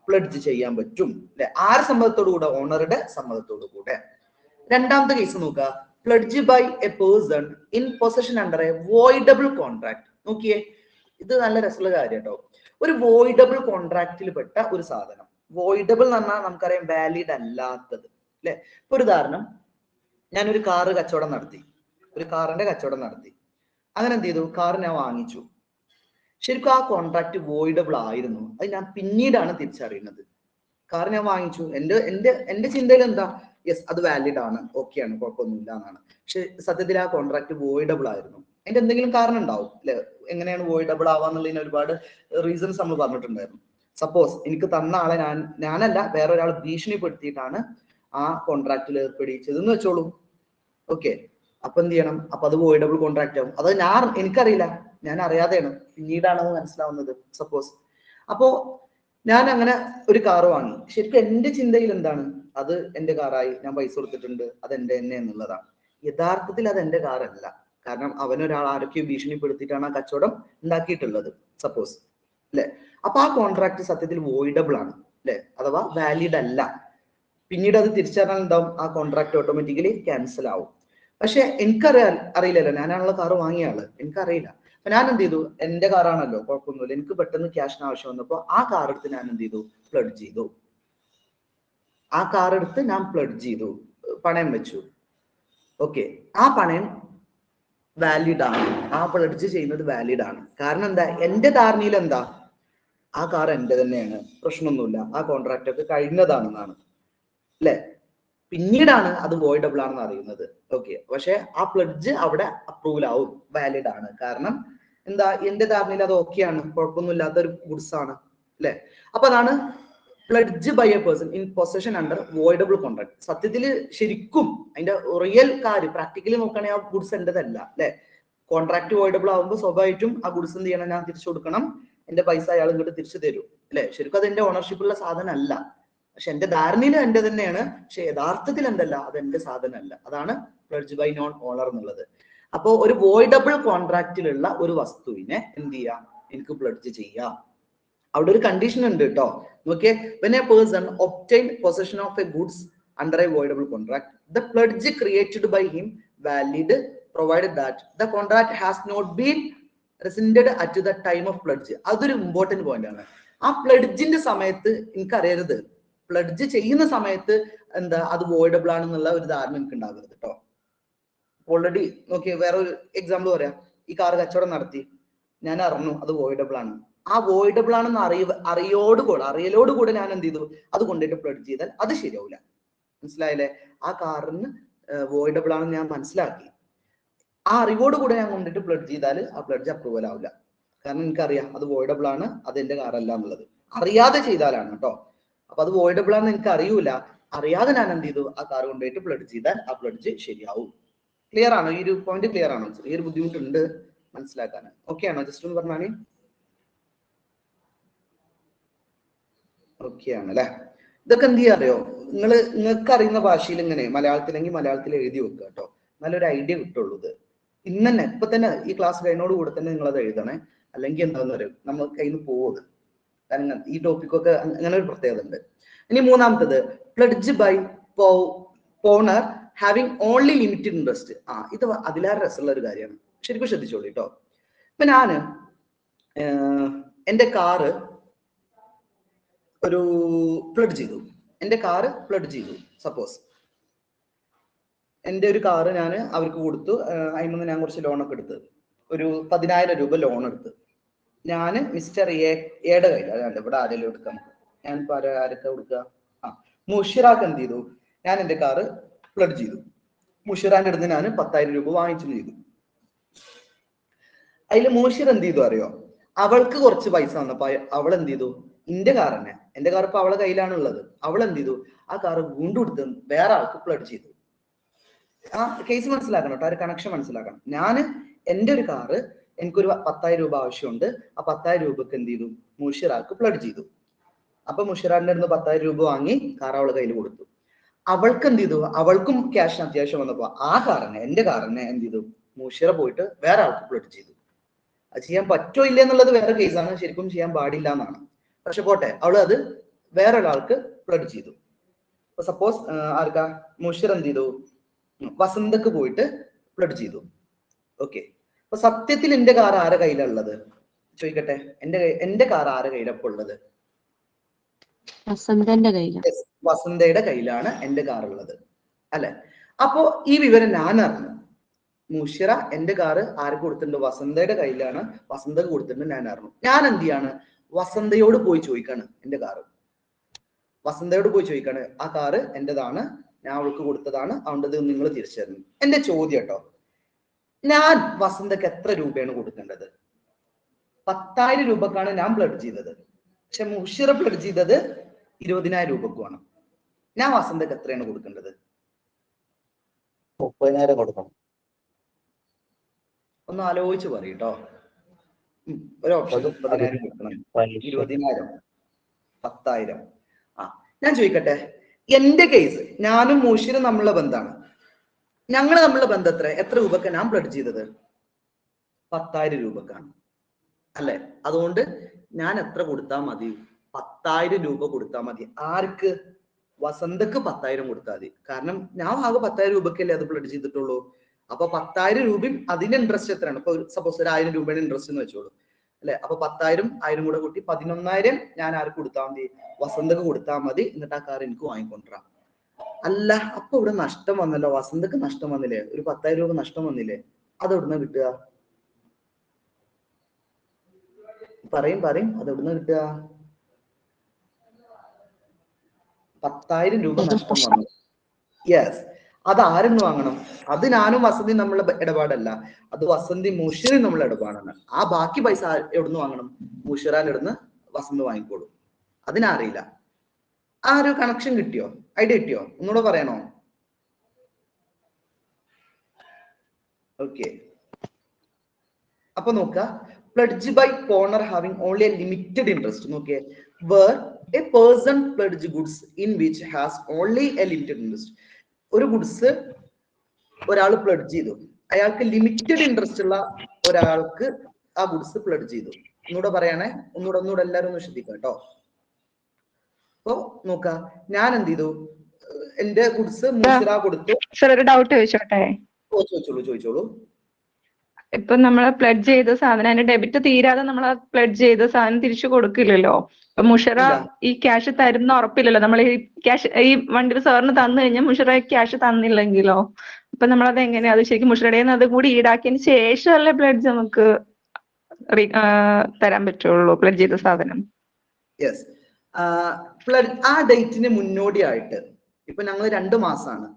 പ്ലഡ്ജ് ചെയ്യാൻ പറ്റും അല്ലെ. ആരുടെ സമ്മതത്തോടു കൂടെ? ഓണറുടെ സമ്മതത്തോടു കൂടെ. രണ്ടാമത്തെ കേസ് നോക്കുക, pledge by a person in possession under a voidable contract. നോക്കിയേ, ഇത് നല്ല രസമുള്ള കാര്യം കേട്ടോ. ഒരു വോയിഡബിൾ കോൺട്രാക്റ്റിൽ പെട്ട ഒരു സാധനം. വോയിഡബിൾ എന്ന് പറഞ്ഞാൽ നമുക്കറിയാം വാലിഡ് അല്ലാത്തത് അല്ലെ. ഇപ്പൊ ഒരു ഉദാഹരണം, ഞാനൊരു കാറ് കച്ചവടം നടത്തി, ഒരു കാറിന്റെ കച്ചവടം നടത്തി. അങ്ങനെ എന്ത് ചെയ്തു, കാറ് ഞാൻ വാങ്ങിച്ചു. ശരിക്കും ആ കോൺട്രാക്ട് വോയിഡബിൾ ആയിരുന്നു, അത് ഞാൻ പിന്നീടാണ് തിരിച്ചറിയുന്നത്. കാർ ഞാൻ വാങ്ങിച്ചു, എന്റെ ചിന്തയിൽ എന്താ, യെസ് അത് വാലിഡ് ആണ്, ഓക്കെ ആണ്, കുഴപ്പമൊന്നുമില്ല എന്നാണ്. പക്ഷെ സത്യത്തിൽ ആ കോൺട്രാക്ട് വോയിഡബിൾ ആയിരുന്നു. അതിന്റെ എന്തെങ്കിലും കാരണം ഉണ്ടാവും അല്ലെ. എങ്ങനെയാണ് വോയിഡബിൾ ആവാന്നുള്ളതിന് ഒരുപാട് റീസൺസ് നമ്മൾ പറഞ്ഞിട്ടുണ്ടായിരുന്നു. സപ്പോസ് എനിക്ക് തന്ന ആളെ ഞാനല്ല വേറൊരാൾ ഭീഷണിപ്പെടുത്തിയിട്ടാണ് ആ കോൺട്രാക്റ്റിൽ ഏർപ്പെടുത്തിയതെന്ന് വെച്ചോളൂ. ഓക്കെ, അപ്പൊ എന്ത് ചെയ്യണം, അപ്പൊ അത് വോയിഡബിൾ കോൺട്രാക്ട് ആവും. അത് എനിക്കറിയില്ല, ഞാൻ അറിയാതെയാണ്, പിന്നീടാണ് മനസ്സിലാവുന്നത് സപ്പോസ്. അപ്പോ ഞാൻ അങ്ങനെ ഒരു കാറ് വാങ്ങി. ശരിക്കും എന്റെ ചിന്തയിൽ എന്താണ്, അത് എന്റെ കാറായി, ഞാൻ പൈസ കൊടുത്തിട്ടുണ്ട്, അത് എന്റെ തന്നെ എന്നുള്ളതാണ്. യഥാർത്ഥത്തിൽ അത് എന്റെ കാറല്ല. കാരണം അവനൊരാൾ ആരൊക്കെയോ ഭീഷണിപ്പെടുത്തിയിട്ടാണ് ആ കച്ചവടം ഉണ്ടാക്കിയിട്ടുള്ളത് സപ്പോസ് അല്ലെ. അപ്പൊ ആ കോൺട്രാക്ട് സത്യത്തിൽ വോയിഡബിൾ ആണ് അല്ലെ, അഥവാ വാലിഡ് അല്ല. പിന്നീട് അത് തിരിച്ചറിയാൻ എന്താവും, ആ കോൺട്രാക്ട് ഓട്ടോമാറ്റിക്കലി ക്യാൻസൽ ആവും. പക്ഷെ അറിയില്ലല്ലോ, ഞാനാണല്ലോ കാറ് വാങ്ങിയ ആള്, എനിക്കറിയില്ല. അപ്പൊ ഞാൻ എന്ത് ചെയ്തു, എന്റെ കാറാണല്ലോ, കുഴപ്പമൊന്നുമില്ല. എനിക്ക് പെട്ടെന്ന് ക്യാഷിന് ആവശ്യം വന്നപ്പോ ആ കാർ എടുത്ത് ഞാൻ എന്ത് ചെയ്തു, പ്ലഡ്ജ് ചെയ്തു. ആ കാർ എടുത്ത് ഞാൻ പ്ലഡ്ജ് ചെയ്തു, പണയം വെച്ചു. ഓക്കെ, ആ പണയം വാലിഡ് ആണ്, ആ പ്ലഡ്ജ് ചെയ്യുന്നത് വാലിഡ് ആണ്. കാരണം എന്താ, എന്റെ ധാരണയിൽ എന്താ, ആ കാർ എന്റെ തന്നെയാണ്, പ്രശ്നമൊന്നുമില്ല, ആ കോൺട്രാക്ട് ഒക്കെ കഴിഞ്ഞതാണെന്നാണ് അല്ലെ. പിന്നീടാണ് അത് വോയിഡബിൾ ആണെന്ന് അറിയുന്നത്. ഓക്കെ, പക്ഷെ ആ പ്ലഡ്ജ് അവിടെ അപ്രൂവൽ ആവും, വാലിഡ് ആണ്. കാരണം എന്താ, എന്റെ ധാരണയിൽ അത് ഓക്കെയാണ്, കുഴപ്പമൊന്നുമില്ലാത്ത ഒരു ഗുഡ്സ് ആണ് അല്ലെ. അപ്പൊ അതാണ് pledge by a person in possession under voidable contract. സത്യത്തിൽ ശരിക്കും അതിന്റെ റിയൽ കാര്യം പ്രാക്ടിക്കലി നോക്കുകയാണെങ്കിൽ ആ ഗുഡ്സ് എന്റേതല്ല അല്ലെ. കോൺട്രാക്ട് വോയിഡബിൾ ആവുമ്പോൾ സ്വാഭാവികമായിട്ടും ആ ഗുഡ്സ് എന്ത് ചെയ്യണം, ഞാൻ തിരിച്ചു കൊടുക്കണം, എന്റെ പൈസ അയാൾ ഇങ്ങോട്ട് തിരിച്ചു തരും അല്ലെ. ശരിക്കും അത് എന്റെ ഓണർഷിപ്പുള്ള സാധനം അല്ല, പക്ഷെ എന്റെ ധാരണയിൽ എന്റെ തന്നെയാണ്. പക്ഷെ യഥാർത്ഥത്തിൽ എന്തല്ല, അത് എന്റെ സാധനം അല്ല. അതാണ് പ്ലഡ്ജ് ബൈ നോൺ ഓണർ എന്നുള്ളത്. അപ്പോ ഒരു വോയിഡബിൾ കോൺട്രാക്റ്റിലുള്ള ഒരു വസ്തുവിനെ എന്ത് ചെയ്യാം, എനിക്ക് പ്ലഡ്ജ് ചെയ്യാം. അവിടെ ഒരു കണ്ടീഷൻ ഉണ്ട് കേട്ടോ. നോക്കിയേ, when a person obtain possession of a goods under a voidable contract, the pledge created by him valid provided that the contract has not been rescinded at the time of pledge. അതൊരു important point ആണ്. ആ പ്ലഡ്ജിന്റെ സമയത്ത് എനിക്ക് അറിയരുത്, pledge ചെയ്യുന്ന സമയത്ത് എന്താ അത് വോയിഡബിൾ ആണെന്നുള്ള ഒരു ധാരണ എനിക്ക് ഉണ്ടാകരുത് കേട്ടോ. ഓൾറെഡി നോക്കിയേ, വേറെ ഒരു എക്സാമ്പിൾ പറയാം. ഈ കാർ കച്ചവടം നടത്തി, ഞാൻ അറിഞ്ഞു അത് വോയിഡബിൾ ആണ്. ആ വോയിഡബിൾ ആണെന്ന് അറിയലോടുകൂടെ ഞാൻ എന്ത് ചെയ്തു, അത് കൊണ്ടിട്ട് പ്ലഡ്ജ് ചെയ്താൽ അത് ശരിയാവില്ല. മനസ്സിലായില്ലേ? ആ കാറിന് വോയിഡബിൾ ആണെന്ന് ഞാൻ മനസ്സിലാക്കി, ആ അറിവോട് കൂടെ ഞാൻ കൊണ്ടിട്ട് പ്ലഡ്ജ് ചെയ്താൽ ആ പ്ലഡ്ജ് അപ്രൂവൽ ആവില്ല. കാരണം എനിക്കറിയാം അത് വോയിഡബിൾ ആണ്, അത് എന്റെ കാറല്ല എന്നുള്ളത്. അറിയാതെ ചെയ്താലാണ് കേട്ടോ. അപ്പൊ അത് വോയിഡബിൾ ആണെന്ന് എനിക്ക് അറിയൂല, അറിയാതെ ഞാൻ എന്ത് ചെയ്തു, ആ കാർ കൊണ്ടുപോയിട്ട് പ്ലഡ്ജ് ചെയ്താൽ ആ പ്ലഡ്ജ് ശരിയാവും. ക്ലിയർ ആണോ? ഈ ഒരു പോയിന്റ് ക്ലിയർ ആണോ? ഈ ഒരു ബുദ്ധിമുട്ടുണ്ട് മനസ്സിലാക്കാൻ. ഓക്കെ ആണോ? ജസ്റ്റ് ഒന്ന് പറഞ്ഞാൽ ഓക്കെ ആണല്ലേ? ഇതൊക്കെ എന്ത് ചെയ്യാറിയോ, നിങ്ങൾക്ക് അറിയുന്ന ഭാഷയിൽ ഇങ്ങനെ മലയാളത്തിലെങ്കിൽ മലയാളത്തിൽ എഴുതി വെക്കുക കേട്ടോ. നല്ലൊരു ഐഡിയ കിട്ടുള്ളൂ. ഇത് ഇന്ന് തന്നെ ഇപ്പൊ തന്നെ ഈ ക്ലാസ് കഴിഞ്ഞോട് കൂടെ തന്നെ നിങ്ങൾ അത് എഴുതണേ. അല്ലെങ്കിൽ എന്താന്ന് പറയും, നമ്മൾ കയ്യിൽ നിന്ന് പോകുന്നത്. കാരണം ഈ ടോപ്പിക്കൊക്കെ അങ്ങനെ ഒരു പ്രത്യേകത ഉണ്ട്. ഇനി മൂന്നാമത്തത്, pledge by pawner having only limited interest. ഇത് അതിലേറെ രസമുള്ള ഒരു കാര്യമാണ്, ശരിക്കും ശ്രദ്ധിച്ചോളൂ കേട്ടോ. ഇപ്പൊ ഞാന് എന്റെ കാറ് ഒരു പ്ലഡ്ജ് ചെയ്തു, എന്റെ കാറ് പ്ലഡ്ജ് ചെയ്തു. സപ്പോസ് എന്റെ ഒരു കാറ് ഞാൻ അവർക്ക് കൊടുത്തു, അതിൽ നിന്ന് ഞാൻ കുറച്ച് ലോണൊക്കെ എടുത്ത് ഒരു 10,000 രൂപ ലോൺ എടുത്ത് ഞാൻ മിസ്റ്റർ എയുടെ കയ്യിൽ, അതാണ്ട് ഇവിടെ ആരെങ്കിലും എടുക്കാം, ഞാനിപ്പോ ആരൊക്കെ കൊടുക്കുക, മുഷിറാക്ക് എന്ത് ചെയ്തു, ഞാൻ എന്റെ കാറ് പ്ലഡ്ജ് ചെയ്തു. മുഷിറാന്റെ അടുത്ത് ഞാൻ 10,000 രൂപ വാങ്ങിച്ചു ചെയ്തു. അതിൽ മുഷിർ എന്ത് ചെയ്തു അറിയോ, അവൾക്ക് കുറച്ച് പൈസ വന്നപ്പോ അവൾ എന്ത് ചെയ്തു, എന്റെ കാർ തന്നെ, എന്റെ കാർ ഇപ്പൊ അവളെ കയ്യിലാണ് ഉള്ളത്, അവൾ എന്ത് ചെയ്തു, ആ കാറ് വീണ്ടും എടുത്ത് വേറെ ആൾക്ക് പ്ലഡ്ജ് ചെയ്തു. ആ കേസ് മനസ്സിലാക്കണം കേട്ടോ, ആ ഒരു കണക്ഷൻ മനസ്സിലാക്കണം. ഞാൻ എന്റെ ഒരു കാറ് എനിക്കൊരു 10,000 രൂപ ആവശ്യമുണ്ട്, ആ 10,000 രൂപക്ക് എന്ത് ചെയ്തു, മുഷിറാക്ക് പ്ലഡ്ജ് ചെയ്തു. അപ്പൊ മുഷിറാന്റെ അടുത്ത് 10,000 രൂപ വാങ്ങി കാർ അവളെ കയ്യിൽ കൊടുത്തു. അവൾക്ക് എന്ത് ചെയ്തു, അവൾക്കും ക്യാഷിന് അത്യാവശ്യം വന്നപ്പോ ആ കാറിനെ, എന്റെ കാറിനെ എന്ത് ചെയ്തു, മുഷിറ പോയിട്ട് വേറെ ആൾക്ക് പ്ലഡ്ജ് ചെയ്തു. അത് ചെയ്യാൻ പറ്റോ ഇല്ല എന്നുള്ളത് വേറെ കേസാണ്, ശരിക്കും ചെയ്യാൻ പാടില്ല എന്നാണ്. പക്ഷെ പോട്ടെ, അവള് അത് വേറെ ഒരാൾക്ക് പ്ലഡ്ജ് ചെയ്തു. ഇപ്പൊ സപ്പോസ് ആർക്കാ, മുഷിർ എന്ത് ചെയ്തു, വസന്തക്ക് പോയിട്ട് പ്ലഡ്ജ് ചെയ്തു. ഓക്കെ, അപ്പൊ സത്യത്തിൽ എന്റെ കാർ ആരെ കയ്യിലുള്ളത് ചോദിക്കട്ടെ, എന്റെ കാർ ആരെ കയ്യിലപ്പോ ഉള്ളത്? വസന്തയുടെ കയ്യിലാണ് എന്റെ കാർ ഉള്ളത് അല്ലെ? അപ്പോ ഈ വിവരം ഞാൻ അറിഞ്ഞു. മുഷിറ എന്റെ കാറ് ആർക്ക് കൊടുത്തിട്ടുണ്ട്, വസന്തയുടെ കയ്യിലാണ്, വസന്തക്ക് കൊടുത്തിട്ടുണ്ട്, ഞാൻ അറിഞ്ഞു. ഞാൻ എന്ത് ചെയ്യാണ്, വസന്തയോട് പോയി ചോദിക്കാണ് എന്റെ കാറ്, വസന്തയോട് പോയി ചോദിക്കാണ് ആ കാറ് എന്റേതാണ്, ഞാൻ അവൾക്ക് കൊടുത്തതാണ്, അതുകൊണ്ട് നിങ്ങൾ തിരിച്ചു തരുന്നു. എന്റെ ചോദ്യം കേട്ടോ, ഞാൻ വസന്തക്ക് എത്ര രൂപയാണ് കൊടുക്കേണ്ടത്? 10,000 രൂപക്കാണ് ഞാൻ പ്ലഡ്ജ് ചെയ്തത്, പക്ഷെ മുഷിറ പ്ലഡ്ജ് ചെയ്തത് 20,000 രൂപക്കുമാണ്. ഞാൻ വസന്തക്ക് എത്രയാണ് കൊടുക്കേണ്ടത്? 30,000 കൊടുക്കണം. ഒന്ന് ആലോചിച്ച് പറയൂട്ടോ. ഒരു ഓപ്ഷൻ 30,000 കൊടുക്കണം, 20,000, 10,000. ഞാൻ ചോദിക്കട്ടെ, എന്റെ കേസ്, ഞാനും മുഷിറും തമ്മിലുള്ള ബന്ധമാണ്. ഞങ്ങൾ തമ്മിലുള്ള ബന്ധം എത്ര രൂപക്കാണ് ഞാൻ പ്ലഡ്ജ് ചെയ്തത്? 10,000 രൂപക്കാണ് അല്ലെ? അതുകൊണ്ട് ഞാൻ എത്ര കൊടുത്താൽ മതി? 10,000 രൂപ കൊടുത്താൽ മതി. ആർക്ക്? വസന്തക്ക് 10,000 കൊടുത്താൽ മതി. കാരണം ഞാൻ ആകെ 10,000 രൂപക്കല്ലേ അത് പ്ലഡ്ജ് ചെയ്തിട്ടുള്ളൂ. അപ്പൊ 10,000 രൂപയും അതിന്റെ ഇൻട്രസ്റ്റ് എത്രയാണ്? ഇപ്പൊ സപ്പോസ് ഒരു 1,000 രൂപയുടെ ഇൻട്രസ്റ്റ് എന്ന് വെച്ചോളൂ അല്ലെ? അപ്പൊ 10,000 1000 കൂടെ കൂട്ടി 11,000 ഞാൻ ആർക്ക് കൊടുത്താൽ മതി? വസന്തക്ക് കൊടുത്താൽ മതി. എന്നിട്ട് ആ കാർ എനിക്ക് വാങ്ങിക്കൊണ്ടിരാം. അല്ല, അപ്പൊ ഇവിടെ നഷ്ടം വന്നല്ലോ, വസന്തക്ക് നഷ്ടം വന്നില്ലേ? ഒരു 10,000 രൂപ നഷ്ടം വന്നില്ലേ? അത് എവിടുന്ന കിട്ടുക? പറയും അത് എവിടുന്ന കിട്ടുക? 10,000 രൂപ നഷ്ടം വന്നു. യെസ്, അത് ആരെന്ന് വാങ്ങണം? അത് ഞാനും വസന്തിയും നമ്മളുടെ ഇടപാടല്ല, അത് വസന്തി മുഷിറും നമ്മളുടെ ഇടപാടാണ്. ആ ബാക്കി പൈസ എവിടുന്ന് വാങ്ങണം? മുഷിറാന്റെ അടുന്ന് വസന്ത് വാങ്ങിക്കോളും. അതിനറിയില്ല. ആ ഒരു കണക്ഷൻ കിട്ടിയോ? ഐഡിയ കിട്ടിയോ? ഒന്നുകൂടെ പറയണോ? ഓക്കെ, അപ്പൊ നോക്ക, pledge by pawnor having only a limited interest. നോക്കിയേ, where a person pledge goods in which has only a limited interest. ഒരു ഗുഡ്സ് ഒരാൾ പ്ലഡ്ജ് ചെയ്തു, അയാൾക്ക് ലിമിറ്റഡ് ഇൻട്രസ്റ്റ് ഉള്ള ഒരാൾക്ക് ആ ഗുഡ്സ് പ്ലഡ്ജ് ചെയ്തു. ഒന്നുകൂടെ പറയണേ, ഒന്നുകൂടെ എല്ലാവരും ഒന്ന് ശ്രദ്ധിക്കാം കേട്ടോ. അപ്പൊ നോക്ക, ഞാൻ എന്ത് ചെയ്തു, എന്റെ ഗുഡ്സ് മുഷിറ കൊടുത്തു. സർ ഒരു ഡൗട്ട് ചോദിച്ചോട്ടെ? ചോദിച്ചോളൂ. ഇപ്പൊ നമ്മൾ പ്ലഡ്ജ് ചെയ്ത സാധനം അതിന്റെ ഡെബിറ്റ് തീരാതെ നമ്മൾ ആ പ്ലഡ്ജ് ചെയ്ത സാധനം തിരിച്ചു കൊടുക്കില്ലല്ലോ. അപ്പൊ മുഷിറ ഈ ക്യാഷ് തരുന്ന ഉറപ്പില്ലല്ലോ. നമ്മൾ ഈ ക്യാഷ് ഈ വണ്ടി സാറിന് തന്നു കഴിഞ്ഞാൽ മുഷിറ ക്യാഷ് തന്നില്ലെങ്കിലോ? അപ്പൊ നമ്മളത് എങ്ങനെയാ, അത് ശരിക്കും മുഷിറയുടെ അത് കൂടി ഈടാക്കിയതിന് ശേഷമല്ലേ പ്ലഡ്ജ് നമുക്ക് തരാൻ പറ്റുള്ളൂ, പ്ലഡ്ജ് ചെയ്ത സാധനം? യെസ്, ആ ഡേറ്റിന് മുന്നോടിയായിട്ട് ഇപ്പൊ ഞങ്ങൾ 2 മാസമാണ്,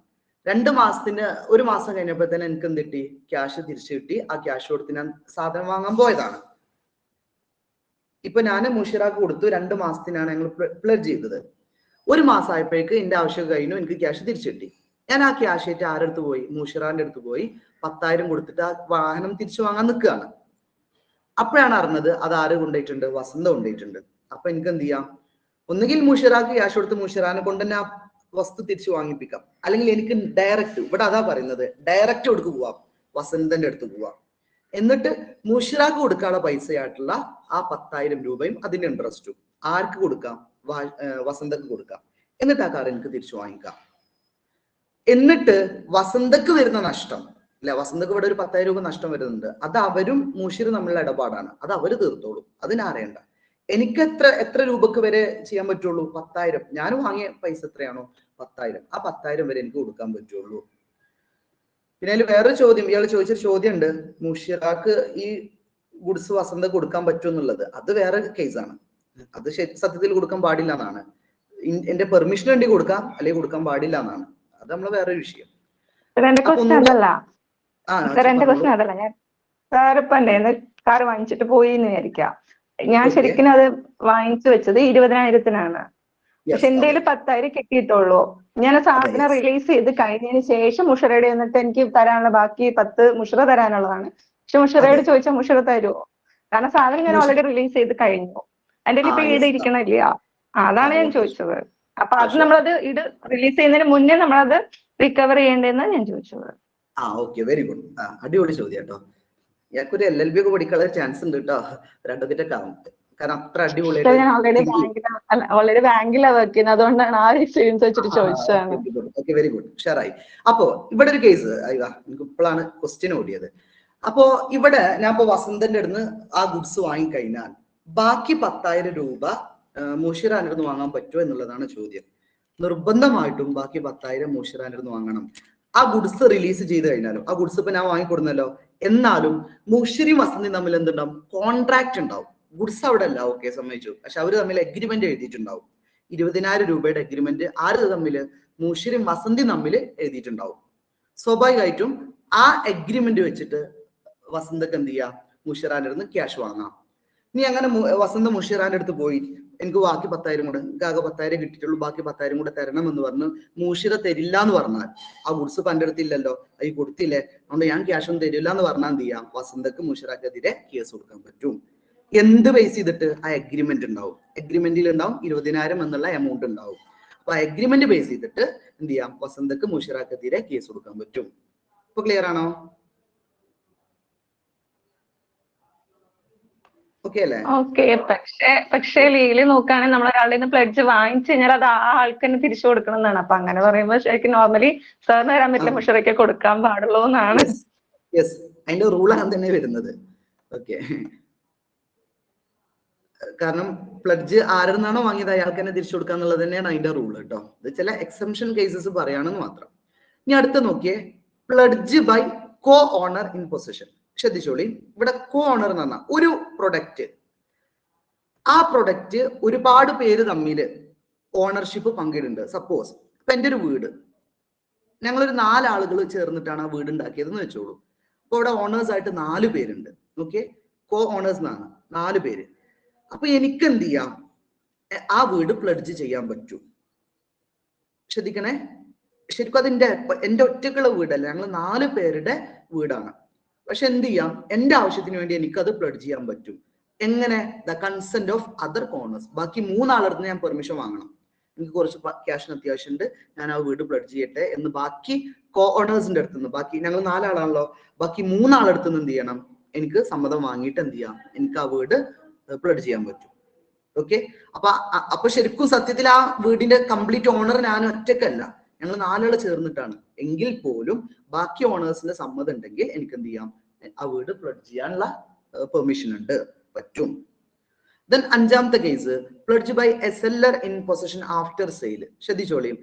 2 മാസത്തിന് 1 മാസം കഴിഞ്ഞപ്പോ തന്നെ എനിക്ക് എന്ത് കിട്ടി, ക്യാഷ് തിരിച്ചു കിട്ടി. ആ ക്യാഷ് കൊടുത്ത് ഞാൻ സാധനം വാങ്ങാൻ പോയതാണ്. ഇപ്പൊ ഞാൻ മുഷിറാക്ക് കൊടുത്തു, 2 മാസത്തിനാണ് ഞങ്ങൾ പ്ലഡ്ജ് ചെയ്തത്. 1 മാസം ആയപ്പോഴേക്ക് എന്റെ ആവശ്യം കഴിഞ്ഞു, എനിക്ക് ക്യാഷ് തിരിച്ചു കിട്ടി. ഞാൻ ആ ക്യാഷ് ആയിട്ട് ആരടുത്ത് പോയി, മുഷിറാന്റെ അടുത്ത് പോയി 10,000 കൊടുത്തിട്ട് ആ വാഹനം തിരിച്ചു വാങ്ങാൻ നിൽക്കുകയാണ്. അപ്പോഴാണ് അറിഞ്ഞത് അത് ആര് കൊണ്ടുപോയിട്ടുണ്ട്, വസന്ത കൊണ്ടുപോയിട്ടുണ്ട്. അപ്പൊ എനിക്ക് എന്ത് ചെയ്യാം, ഒന്നുകിൽ മുഷിറാക്ക് ക്യാഷ് കൊടുത്ത് മുഷിറാനെ കൊണ്ട് തന്നെ ആ വസ്തു തിരിച്ചു വാങ്ങിപ്പിക്കാം, അല്ലെങ്കിൽ എനിക്ക് ഡയറക്റ്റ്, ഇവിടെ അതാ പറയുന്നത്, ഡയറക്റ്റ് കൊടുക്ക് പോവാം, വസന്തന്റെ അടുത്ത് പോവാം. എന്നിട്ട് മുഷിറാക്ക് കൊടുക്കാനുള്ള പൈസയായിട്ടുള്ള ആ 10,000 രൂപയും അതിന്റെ ഇൻട്രസ്റ്റും ആർക്ക് കൊടുക്കാം, വസന്തക്ക് കൊടുക്കാം. എന്നിട്ട് ആ കാർ എനിക്ക് തിരിച്ചു വാങ്ങിക്കാം. എന്നിട്ട് വസന്തക്ക് വരുന്ന നഷ്ടം അല്ലെ, വസന്തക്ക് ഇവിടെ ഒരു 10,000 രൂപ നഷ്ടം വരുന്നുണ്ട്, അത് അവരും മുഷിറും തമ്മിലുള്ള ഇടപാടാണ്, അത് അവര് തീർത്തോളും, അതിനറിയണ്ട. എനിക്ക് എത്ര രൂപക്ക് വരെ ചെയ്യാൻ പറ്റുള്ളൂ? 10,000. ഞാൻ വാങ്ങിയ പൈസ എത്രയാണോ 10,000, ആ 10,000 വരെ എനിക്ക് കൊടുക്കാൻ പറ്റുള്ളൂ. പിന്നെ അതിൽ വേറൊരു ചോദ്യം, ഇയാൾ ചോദിച്ചൊരു ചോദ്യം ഉണ്ട്, മുഷിറാക്ക് ഈ ഗുഡ്സ് വസന്ത കൊടുക്കാൻ പറ്റും എന്നുള്ളത്. അത് വേറെ കേസാണ്, അത് സത്യത്തിൽ കൊടുക്കാൻ പാടില്ല എന്നാണ്. എന്റെ പെർമിഷൻ വേണ്ടി കൊടുക്കാം, അല്ലെങ്കിൽ കൊടുക്കാൻ പാടില്ല എന്നാണ്. അത് നമ്മളെ വേറൊരു വിഷയം. എന്റെ ക്വസ്റ്റ്യൻ അതല്ല ഞാൻ സാറിപ്പോ എന്റെ കാർ വാങ്ങിച്ചിട്ട് പോയി എന്ന് വിചാരിക്കാം. ഞാൻ ശരിക്കും അത് വാങ്ങിച്ചു വെച്ചത് 20,000-നാണ്. പക്ഷെ എന്റെ 10,000 കിട്ടിയിട്ടുള്ളൂ. ഞാൻ സാധനം റിലീസ് ചെയ്ത് കഴിഞ്ഞതിന് ശേഷം മുഷിറയുടെ എന്നിട്ട് എനിക്ക് തരാനുള്ള ബാക്കി 10 മുഷിറ തരാനുള്ളതാണ്. പക്ഷെ മുഷിറയോട് ചോദിച്ചാൽ മുഷിറ തരുമോ? കാരണം സാധനം ഞാൻ ഓൾറെഡി റിലീസ് ചെയ്ത് കഴിഞ്ഞു, എന്റെ ഇപ്പൊ ഈട് ഇരിക്കണില്ല. അതാണ് ഞാൻ ചോദിച്ചത്. അപ്പൊ അത് നമ്മളത് ഇത് റിലീസ് ചെയ്യുന്നതിന് മുന്നേ നമ്മളത് റിക്കവർ ചെയ്യേണ്ടതെന്ന് ഞാൻ ചോദിച്ചത്. Okay, very good. അടിപൊളി ചോദ്യം കേട്ടോ. ഞങ്ങൾക്കൊരു LLB ഒക്കെ പഠിക്കാനുള്ള ചാൻസ് ഉണ്ട് കേട്ടോ, അഡ്വക്കേറ്റ് ആവും. കാരണം അത്ര അടിപൊളിയായിട്ട് ഞാൻ ഓൾറെഡി ബാങ്കിലാണ് വർക്ക് ചെയ്യുന്നത്, അതുകൊണ്ടാണ് ആ എക്സ്പീരിയൻസ് വെച്ചിട്ട് ചോദിച്ചതാണ്. ഓക്കെ, വെരി ഗുഡ്, ഷെയറായി. അപ്പോ ഇവിടെ ഒരു കേസ് എനിക്ക് ഇപ്പോഴാണ് ക്വസ്റ്റ്യൻ ഓടിയത്. അപ്പോ ഇവിടെ ഞാൻ ഇപ്പൊ വസന്തന്റെ അടുത്ത് ആ ഗുഡ്സ് വാങ്ങിക്കഴിഞ്ഞാൽ ബാക്കി 10,000 രൂപ മുഷിറാന്റെ അടുത്ത് വാങ്ങാൻ പറ്റുമോ എന്നുള്ളതാണ് ചോദ്യം. നിർബന്ധമായിട്ടും ബാക്കി 10,000 മുഷിറാന്റെ അടുത്ത് വാങ്ങണം. ആ ഗുഡ്സ് റിലീസ് ചെയ്ത് കഴിഞ്ഞാലും, ആ ഗുഡ്സ് ഇപ്പൊ ഞാൻ വാങ്ങിക്കൊടുന്നല്ലോ, എന്നാലും മുഷിരി വസന്തി തമ്മിൽ എന്തുണ്ടാവും, കോൺട്രാക്ട് ഉണ്ടാവും. ഗുഡ്സ് അവിടെ അല്ല, ഓക്കെ സമ്മതിച്ചു, പക്ഷെ അവര് തമ്മിൽ എഗ്രിമെന്റ് എഴുതിയിട്ടുണ്ടാവും. 20,000 രൂപയുടെ എഗ്രിമെന്റ് ആര് തമ്മില്, മുഷിരി വസന്തി തമ്മിൽ എഴുതിയിട്ടുണ്ടാവും. സ്വാഭാവികമായിട്ടും ആ എഗ്രിമെന്റ് വെച്ചിട്ട് വസന്തക്ക് എന്ത് ചെയ്യാം, മുഷിറാന്റെ അടുത്ത് ക്യാഷ് വാങ്ങാം. ഇനി അങ്ങനെ വസന്ത മുഷിറാന്റെ അടുത്ത് പോയി എനിക്ക് ബാക്കി 10,000 കൂടെ, എനിക്ക് ആകെ 10,000 കിട്ടിയിട്ടുള്ളൂ, ബാക്കി 10,000 കൂടെ തരണം എന്ന് പറഞ്ഞ് മുഷിറ തരില്ല എന്ന് പറഞ്ഞാൽ, ആ ഗുഡ്സ് പന്റെ അടുത്തില്ലല്ലോ, അത് കൊടുത്തില്ലേ, അതുകൊണ്ട് ഞാൻ ക്യാഷ് ഒന്നും തരില്ല എന്ന് പറഞ്ഞാൽ എന്ത് ചെയ്യാം, വസന്തക്ക് മുഷിറാക്കെതിരെ കേസ് കൊടുക്കാൻ പറ്റും. എന്ത് ബേസ് ചെയ്തിട്ട്? ആ എഗ്രിമെന്റ് ഉണ്ടാവും. എഗ്രിമെന്റിൽ ഉണ്ടാവും 20,000 എന്നുള്ള എമൗണ്ട് ഉണ്ടാവും. അപ്പൊ ആ എഗ്രിമെന്റ് ബേസ് ചെയ്തിട്ട് എന്ത് ചെയ്യാം, വസന്തക്ക് മുഷിറാക്കെതിരെ കേസ് കൊടുക്കാൻ പറ്റും. ഇപ്പൊ ക്ലിയർ ആണോ? പക്ഷേ ലീഗലി നോക്കുകയാണെങ്കിൽ നമ്മൾ ഒരാളുടെ നിന്ന് പ്ലഡ്ജ് വാങ്ങിച്ചു കഴിഞ്ഞാൽ അത് ആ ആൾക്ക് തന്നെ തിരിച്ചു കൊടുക്കണം എന്നാണ്. അപ്പൊ അങ്ങനെ പറയുമ്പോൾ ശരിക്കും നോർമലി സാറിന് തരാൻ പറ്റില്ല, മുഷിറയ്ക്ക് കൊടുക്കാൻ പാടുള്ളൂ എന്നാണ്. അതിന്റെ റൂളാണ് തന്നെ വരുന്നത്. ഓക്കെ, കാരണം പ്ലഡ്ജ് ആരിൽ നിന്നാണോ വാങ്ങിയത് അയാൾക്ക് തന്നെ തിരിച്ചു കൊടുക്കുക എന്നുള്ളത് തന്നെയാണ് അതിന്റെ റൂൾ കേട്ടോ. ഇത് ചില എക്സംഷൻ കേസസ് പറയുകയാണെന്ന് മാത്രം. ഇനി അടുത്ത് നോക്കിയേ, pledge by co owner in possession. ശ്രദ്ധിച്ചോളി, ഇവിടെ കോ ഓണർ എന്ന് പറഞ്ഞാൽ ഒരു പ്രൊഡക്റ്റ്, ആ പ്രൊഡക്റ്റ് ഒരുപാട് പേര് തമ്മിൽ ഓണർഷിപ്പ് പങ്കിടുന്നുണ്ട്. സപ്പോസ് ഇപ്പൊ എൻ്റെ ഒരു വീട്, ഞങ്ങളൊരു 4 ആളുകൾ ചേർന്നിട്ടാണ് ആ വീട് ഉണ്ടാക്കിയതെന്ന് വെച്ചോളൂ. അപ്പൊ ഇവിടെ ഓണേഴ്സ് ആയിട്ട് 4 പേരുണ്ട്. ഓക്കെ, കോ ഓണേഴ്സ് എന്നാണ് 4 പേര്. അപ്പൊ എനിക്ക് എന്ത് ചെയ്യാം, ആ വീട് പ്ലഡ്ജ് ചെയ്യാൻ പറ്റും. ശ്രദ്ധിക്കണേ, ശരിക്കും അത് എൻ്റെ ഒറ്റക്കുള്ള വീടല്ല, ഞങ്ങൾ 4 പേരുടെ വീടാണ്. പക്ഷെ എന്ത് ചെയ്യാം, എൻ്റെ ആവശ്യത്തിന് വേണ്ടി എനിക്കത് പ്ലഡ്ജ് ചെയ്യാൻ പറ്റും. എങ്ങനെ? The consent of other owners. ബാക്കി 3 ആളടുത്ത് ഞാൻ പെർമിഷൻ വാങ്ങണം. എനിക്ക് കുറച്ച് ക്യാഷിന് അത്യാവശ്യമുണ്ട്, ഞാൻ ആ വീട് പ്ലഡ്ജ് ചെയ്യട്ടെ എന്ന് ബാക്കി കോ ഓണേഴ്സിന്റെ അടുത്ത് നിന്ന്, ബാക്കി ഞങ്ങൾ 4 ആളാണല്ലോ, ബാക്കി 3 ആളടുത്ത് നിന്ന് എന്ത് ചെയ്യണം, എനിക്ക് സമ്മതം വാങ്ങിയിട്ട് എന്ത് ചെയ്യാം, എനിക്ക് ആ വീട് പ്ലഡ്ജ് ചെയ്യാൻ പറ്റും. ഓക്കെ, അപ്പൊ ശരിക്കും സത്യത്തിൽ ആ വീടിന്റെ കംപ്ലീറ്റ് ഓണർ ഞാൻ ഒറ്റക്കല്ല, ഞങ്ങൾ 4 ആള് ചേർന്നിട്ടാണ്. എങ്കിൽ പോലും ബാക്കി ഓണേഴ്സിന്റെ സമ്മതം ഉണ്ടെങ്കിൽ എനിക്ക് എന്ത് ചെയ്യാം, ആ വീട് പ്ലഡ്ജ് ചെയ്യാനുള്ള പെർമിഷൻ ഉണ്ട്, പറ്റും. ദെൻ 5ാമത്തെ case, pledge by a seller in possession after sale. ശ്രദ്ധിച്ചോളിയും,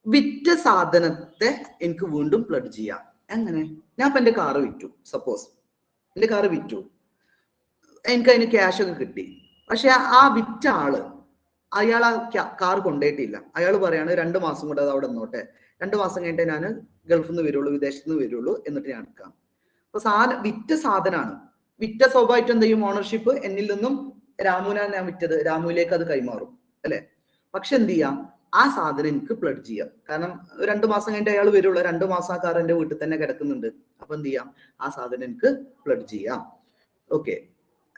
വിറ്റ സാധനത്തെ എനിക്ക് വീണ്ടും പ്ലഡ്ജ് ചെയ്യാം. എങ്ങനെ? ഞാൻ ഇപ്പൊ എന്റെ കാറ് വിറ്റു, സപ്പോസ് എന്റെ കാറ് വിറ്റു, എനിക്ക് അതിന് ക്യാഷ് ഒക്കെ കിട്ടി. പക്ഷെ ആ വിറ്റ ആള് അയാൾ ആ കാർ കൊണ്ടുപോയിട്ടില്ല. അയാൾ പറയാണ് 2 മാസം കൊണ്ട് അത് അവിടെ നിന്നോട്ടെ, 2 മാസം കഴിഞ്ഞിട്ട് ഞാൻ ഗൾഫിൽ നിന്ന് വരുള്ളൂ, വിദേശത്ത് നിന്ന് വരുള്ളൂ, എന്നിട്ട് ഞാൻ എടുക്കാം. അപ്പൊ വിറ്റ സാധനമാണ്. വിറ്റ സ്വാഭാവികമായിട്ട് എന്ത് ചെയ്യും, ഓണർഷിപ്പ് എന്നിൽ നിന്നും രാമുനാണ് ഞാൻ വിറ്റത്, രാമുവിലേക്ക് അത് കൈമാറും അല്ലെ. പക്ഷെ എന്ത് ചെയ്യാം, ആ സാധനം എനിക്ക് പ്ലഡ്ജ് ചെയ്യാം. കാരണം 2 മാസം കഴിഞ്ഞിട്ട് അയാൾ വരുള്ളൂ, 2 മാസം ആ കാർ എന്റെ വീട്ടിൽ തന്നെ കിടക്കുന്നുണ്ട്. അപ്പൊ എന്ത് ചെയ്യാം, ആ സാധനം എനിക്ക് പ്ലഡ്ജ് ചെയ്യാം. ഓക്കെ,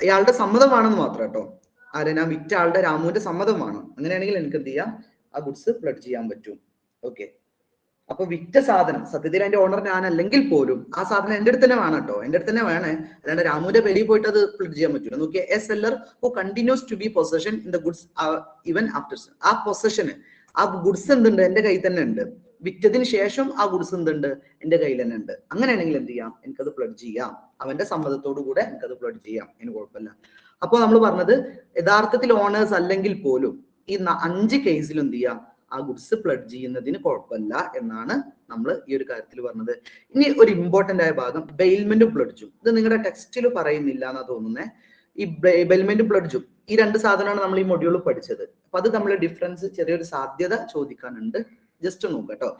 അയാളുടെ സമ്മതമാണെന്ന് മാത്രം കേട്ടോ. ആരെ? ഞാൻ വിറ്റ ആളുടെ, രാമുവിന്റെ സമ്മതമാണ്. അങ്ങനെയാണെങ്കിൽ എനിക്ക് എന്ത് ചെയ്യാം, ആ ഗുഡ്സ് പ്ലഡ്ജ് ചെയ്യാൻ പറ്റും. ഓക്കെ, അപ്പൊ വിറ്റ സാധനം സത്യത്തിൽ അതിന്റെ ഓണർ ഞാൻ അല്ലെങ്കിൽ പോലും ആ സാധനം എന്റെ അടുത്ത് തന്നെ വേണം കേട്ടോ, എന്റെ അടുത്ത് തന്നെ വേണേ, അല്ലാണ്ട് രാമുവിന്റെ പേരിൽ പോയിട്ട് അത് പ്ലഡ്ജ് ചെയ്യാൻ പറ്റില്ല. നോക്കിയാൽ a seller who continues to be possession in the goods even after. ആ പൊസഷന്, ആ ഗുഡ്സ് എന്തുണ്ട്, എന്റെ കയ്യിൽ തന്നെ ഉണ്ട്. വിറ്റതിന് ശേഷം ആ ഗുഡ്സ് എന്തുണ്ട്, എന്റെ കയ്യിൽ തന്നെ ഉണ്ട്. അങ്ങനെയാണെങ്കിൽ എന്ത് ചെയ്യാം, എനിക്കത് പ്ലഡ്ജ് ചെയ്യാം. അവന്റെ സമ്മതത്തോടു കൂടെ എനിക്കത് പ്ലഡ്ജ് ചെയ്യാം, എനിക്ക് കുഴപ്പമില്ല. അപ്പൊ നമ്മൾ പറഞ്ഞത് യഥാർത്ഥത്തിൽ ഓണേഴ്സ് അല്ലെങ്കിൽ പോലും ഈ 5 കേസിലും എന്ത് ചെയ്യാം, ആ ഗുഡ്സ് പ്ലഡ്ജ് ചെയ്യുന്നതിന് കുഴപ്പമില്ല എന്നാണ് നമ്മൾ ഈ ഒരു കാര്യത്തിൽ പറഞ്ഞത്. ഇനി ഒരു ഇമ്പോർട്ടന്റ് ആയ ഭാഗം, ബെയിൽമെന്റും പ്ലഡ്ജും. ഇത് നിങ്ങളുടെ ടെക്സ്റ്റിൽ പറയുന്നില്ല എന്നാ തോന്നുന്നത്. ഈ ബെയിൽമെന്റും പ്ലഡ്ജും ഈ 2 സാധനമാണ് നമ്മൾ ഈ മൊഡ്യൂളിൽ പഠിച്ചത്. അപ്പൊ അത് തമ്മിലുള്ള ഡിഫറൻസ്, ചെറിയൊരു സാധ്യത ചോദിക്കാനുണ്ട്, ജസ്റ്റ് നോക്കാം കേട്ടോ.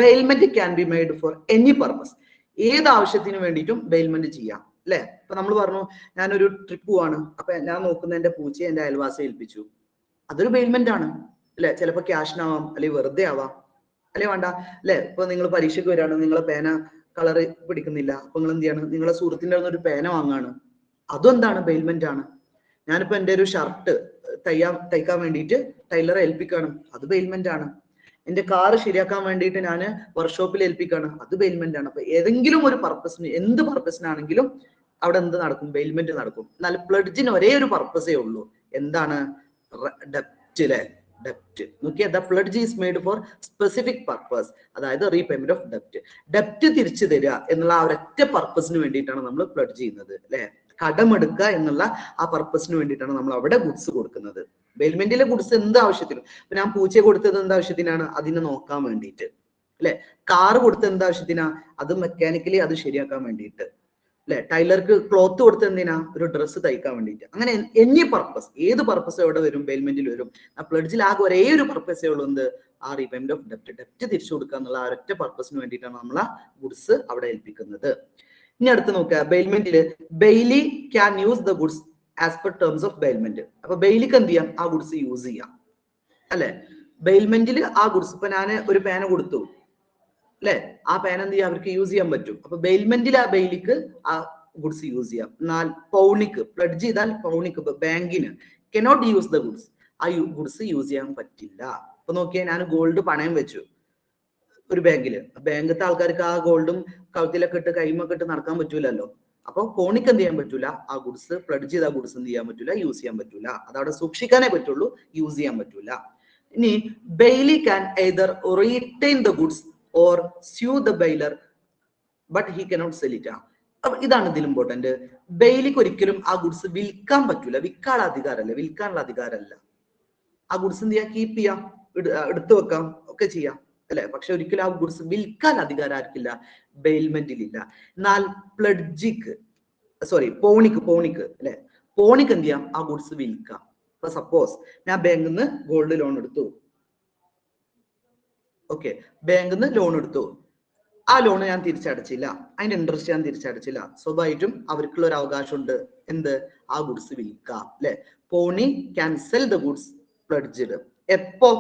Bailment can be made for any purpose. ഏത് ആവശ്യത്തിന് വേണ്ടിയിട്ടും ബെയിൽമെന്റ് ചെയ്യാം അല്ലെ. ഇപ്പൊ നമ്മൾ പറഞ്ഞു, ഞാനൊരു ട്രിപ്പ് പോവാണ്, അപ്പൊ ഞാൻ നോക്കുന്ന എന്റെ പൂച്ചയെ എന്റെ അയൽവാസിയെ ഏൽപ്പിച്ചു, അതൊരു ബെയിൽമെന്റ് ആണ് അല്ലെ. ചിലപ്പോ ക്യാഷിനാവാം, അല്ലെങ്കിൽ വെറുതെ ആവാം, അല്ലെ വേണ്ട അല്ലെ. ഇപ്പൊ നിങ്ങൾ പരീക്ഷയ്ക്ക് വരികയാണ്, നിങ്ങളെ പേന കളർ പിടിക്കുന്നില്ല, അപ്പൊ നിങ്ങൾ എന്ത് ചെയ്യാണ്, നിങ്ങളെ സുഹൃത്തിന്റെ ഒരു പേന വാങ്ങാണ്, അതും എന്താണ്, ബെയിൽമെന്റ് ആണ്. ഞാനിപ്പോ എന്റെ ഒരു ഷർട്ട് തയ്ക്കാൻ വേണ്ടിയിട്ട് ടൈലറെ ഏൽപ്പിക്കാണ്, അത് ബെയിൽമെന്റ് ആണ്. എന്റെ കാറ് ശരിയാക്കാൻ വേണ്ടിയിട്ട് ഞാൻ വർക്ക്ഷോപ്പിൽ ഏൽപ്പിക്കാണ്, അത് ബെയിൽമെന്റ് ആണ്. അപ്പൊ ഏതെങ്കിലും ഒരു പർപ്പസിന്, എന്ത് പർപ്പസിനാണെങ്കിലും അവിടെ എന്ത് നടക്കും, ബെയിൽമെന്റ് നടക്കും. എന്നാൽ പ്ലഡ്ജിന് ഒരേ ഒരു പർപ്പസേ ഉള്ളൂ, എന്താണ്, ഡെപ്റ്റ് അല്ലെ. ഡെപ്റ്റ് നോക്കിയാൽ the pledge is made for specific purpose, അതായത് റീപേയ്മെന്റ് ഓഫ് ഡെപ്റ്റ്. ഡെപ്റ്റ് തിരിച്ചു തരിക എന്നുള്ള ആ ഒരൊറ്റ പർപ്പസിന് വേണ്ടിയിട്ടാണ് നമ്മൾ പ്ലഡ്ജ് ചെയ്യുന്നത് അല്ലെ. കടമെടുക്കുക എന്നുള്ള ആ പർപ്പസിന് വേണ്ടിയിട്ടാണ് നമ്മൾ അവിടെ ഗുഡ്സ് കൊടുക്കുന്നത്. ബെയിൽമെന്റിലെ ഗുഡ്സ് എന്ത് ആവശ്യത്തിനും, ഇപ്പൊ ഞാൻ പൂച്ചയെ കൊടുത്തത് എന്ത് ആവശ്യത്തിനാണ്, അതിനെ നോക്കാൻ വേണ്ടിയിട്ട് അല്ലെ. കാറ് കൊടുത്തത് എന്ത് ആവശ്യത്തിനാ, അത് മെക്കാനിക്കലി അത് ശരിയാക്കാൻ വേണ്ടിയിട്ട് അല്ലെ. ടൈലർക്ക് ക്ലോത്ത് കൊടുത്തത് എന്തിനാ, ഒരു ഡ്രസ്സ് തയ്ക്കാൻ വേണ്ടിയിട്ട്. അങ്ങനെ എനി പർപ്പസ്, ഏത് പർപ്പസ് എവിടെ വരും, ബെയിൽമെന്റിൽ വരും. ആ പ്ലഡ്ജിൽ ആകെ ഒരേ ഒരു പർപ്പസേ ഉള്ളൂ, എന്ത്, ആ റീപേയ്മെന്റ് ഓഫ് ഡെപ്റ്റ്, ഡെപ്റ്റ് തിരിച്ചു കൊടുക്കുക എന്നുള്ള ആ ഒരൊറ്റ പർപ്പസിന് വേണ്ടിയിട്ടാണ് നമ്മൾ ആ ഗുഡ്സ് അവിടെ ഏൽപ്പിക്കുന്നത്. ഇനി അടുത്ത് നോക്കുക, ബെയിൽമെന്റില് bailee can use the goods as per terms of bailment. അപ്പൊ ബെയിലിക്ക് എന്ത് ചെയ്യാം, ആ ഗുഡ്സ് യൂസ് ചെയ്യാം അല്ലെ. ബെയിൽമെന്റിൽ ആ ഗുഡ്സ്, ഇപ്പൊ ഞാൻ ഒരു പേന കൊടുത്തു അല്ലെ, ആ പേന എന്ത് ചെയ്യാം, അവർക്ക് യൂസ് ചെയ്യാൻ പറ്റും. അപ്പൊ ബെയിൽമെന്റിൽ ആ ബെയിലിക്ക് ആ ഗുഡ്സ് യൂസ് ചെയ്യാം. എന്നാൽ പൗണിക്ക് പ്ലഡ്ജ് ചെയ്താൽ, പൗണിക്ക് ബാങ്കിന് കനോട്ട് യൂസ് ദ ഗുഡ്സ്, ആ ഗുഡ്സ് യൂസ് ചെയ്യാൻ പറ്റില്ല. അപ്പൊ നോക്കിയാൽ ഞാൻ ഗോൾഡ് പണയം വെച്ചു ഒരു ബാങ്കില്, ബാങ്കത്തെ ആൾക്കാർക്ക് ആ ഗോൾഡും കഴുത്തിലൊക്കെ ഇട്ട് കൈമൊക്കെ ഇട്ട് നടക്കാൻ പറ്റൂലല്ലോ. അപ്പൊ കോണിക്ക് എന്ത് ചെയ്യാൻ പറ്റൂല, ആ ഗുഡ്സ് പ്ലഡ്ജ് ചെയ്ത ഗുഡ്സ് എന്ത് ചെയ്യാൻ പറ്റൂല, യൂസ് ചെയ്യാൻ പറ്റൂല. അതവിടെ സൂക്ഷിക്കാനേ പറ്റുള്ളൂ, യൂസ് ചെയ്യാൻ പറ്റൂല. ഇനി Bailey can either retain the goods or sue the baler but he cannot cell it. അപ്പൊ ഇതാണ് ഇതിൽ ഇമ്പോർട്ടന്റ്. ബെയിലിക്ക് ഒരിക്കലും ആ ഗുഡ്സ് വിൽക്കാൻ പറ്റൂല, വിൽക്കാനുള്ള അധികാരമല്ല. ആ ഗുഡ്സ് എന്ത് ചെയ്യാം, കീപ്പ് ചെയ്യാം, എടുത്തു വെക്കാം, ഒക്കെ ചെയ്യാം അല്ലെ. പക്ഷെ ഒരിക്കലും ആ ഗുഡ്സ് വിൽക്കാൻ അധികാരം ആർക്കില്ല, ബെയിൽമെന്റിലില്ല. എന്നാൽ പ്ലഡ്ജിക്ക്, പോണിക്ക് അല്ലെ, പോണിക്ക് എന്ത് ചെയ്യാം, ആ ഗുഡ്സ് വിൽക്കാം. ഇപ്പൊ സപ്പോസ് ഞാൻ ബാങ്കിൽ നിന്ന് ഗോൾഡ് ലോൺ എടുത്തു, ഓക്കെ, ബാങ്കിൽ നിന്ന് ലോൺ എടുത്തു, ആ ലോൺ ഞാൻ തിരിച്ചടച്ചില്ല, അതിന്റെ ഇൻട്രസ്റ്റ് ഞാൻ തിരിച്ചടച്ചില്ല, സ്വാഭാവികമായിട്ടും അവർക്കുള്ള ഒരു അവകാശമുണ്ട്, എന്ത്, ആ ഗുഡ്സ് വിൽക്കാം അല്ലെ. Pawnee can sell the goods pledged എപ്പോ,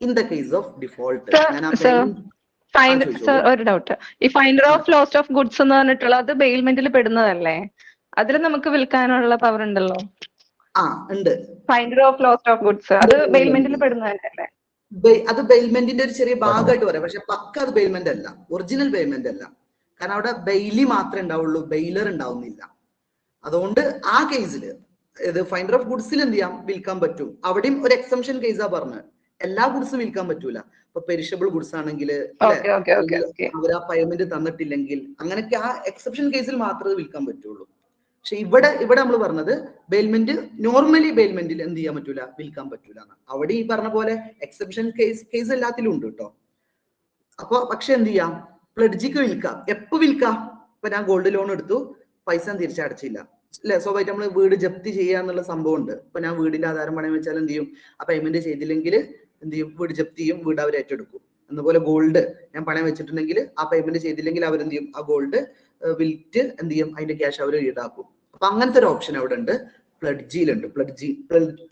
in the case of default. ഒരു ഡൗട്ട്, ഈ finder of loss of goods എന്ന് പറഞ്ഞിട്ടുള്ള അത് ബെയിൽമെന്റിൽ പെടുന്നതല്ലേ? അതിൽ നമുക്ക് വിൽക്കാനുള്ള പവർ ഉണ്ടല്ലോ. ഉണ്ട്, finder of loss of goods അത് ബെയിൽമെന്റിൽ പെടുന്നതല്ലേ? അത് ബെയിൽമെന്റിന്റെ ഒരു ചെറിയ ഭാഗമായിട്ട് പറയാം, പക്ഷെ പക്ക അത് ബെയിൽമെന്റ് അല്ല, ഒറിജിനൽ ബെയിൽമെന്റ് അല്ല. കാരണം അവിടെ ബെയിലി മാത്രമേ ഉണ്ടാവുള്ളൂ, ബെയിലർ ഉണ്ടാവുന്നില്ല. അതുകൊണ്ട് ആ കേസിൽ ഇത് ഫൈൻഡർ ഓഫ് ഗുഡ്സിൽ എന്ത് ചെയ്യാം, വിൽക്കാൻ പറ്റും. അവിടെയും ഒരു എക്സംഷൻ കേസാ പറഞ്ഞത്, എല്ലാ ഗുഡ്സും വിൽക്കാൻ പറ്റൂല. ഇപ്പൊ പെരിഷബിൾ ഗുഡ്സ് ആണെങ്കിൽ അവർ ആ പേയ്മെന്റ് തന്നിട്ടില്ലെങ്കിൽ അങ്ങനെയൊക്കെ ആ എക്സെപ്ഷൻ കേസിൽ മാത്രമേ വിൽക്കാൻ പറ്റുള്ളൂ. പക്ഷെ ഇവിടെ നമ്മൾ പറഞ്ഞത് ബെയിൽമെന്റ്, നോർമലി ബെയിൽമെന്റിൽ എന്ത് ചെയ്യാൻ പറ്റൂല, വിൽക്കാൻ പറ്റൂല. അവിടെ ഈ പറഞ്ഞ പോലെ എക്സെപ്ഷൻ കേസ് എല്ലാത്തിലും ഉണ്ട് കേട്ടോ. അപ്പൊ പക്ഷെ എന്ത് ചെയ്യാം, പ്ലഡ്ജിക്ക് വിൽക്കാം. എപ്പോ വിൽക്കാം? ഇപ്പൊ ഞാൻ ഗോൾഡ് ലോൺ എടുത്തു, പൈസ തിരിച്ചടച്ചില്ല അല്ലെ, സ്വാഭാവികമായിട്ട് നമ്മൾ വീട് ജപ്തി ചെയ്യാന്നുള്ള സംഭവം ഉണ്ട്. ഇപ്പൊ ഞാൻ വീടിന്റെ ആധാരം പണയം വെച്ചാൽ എന്ത് ചെയ്യും, ആ പേയ്മെന്റ് ചെയ്തില്ലെങ്കിൽ എന്ത് ചെയ്യും, വീട് ജപ്തി ചെയ്യും, വീട് അവർ ഏറ്റെടുക്കും. അതുപോലെ ഗോൾഡ് ഞാൻ പണയം വെച്ചിട്ടുണ്ടെങ്കിൽ ആ പേയ്മെന്റ് ചെയ്തില്ലെങ്കിൽ അവരെന്ത് ചെയ്യും, ആ ഗോൾഡ് വിൽറ്റ് എന്ത് ചെയ്യും, അതിന്റെ ക്യാഷ് അവർ ഈടാക്കും. അപ്പൊ അങ്ങനത്തെ ഒരു ഓപ്ഷൻ അവിടെ ഉണ്ട്, പ്ലഡ്ജിയിലുണ്ട്,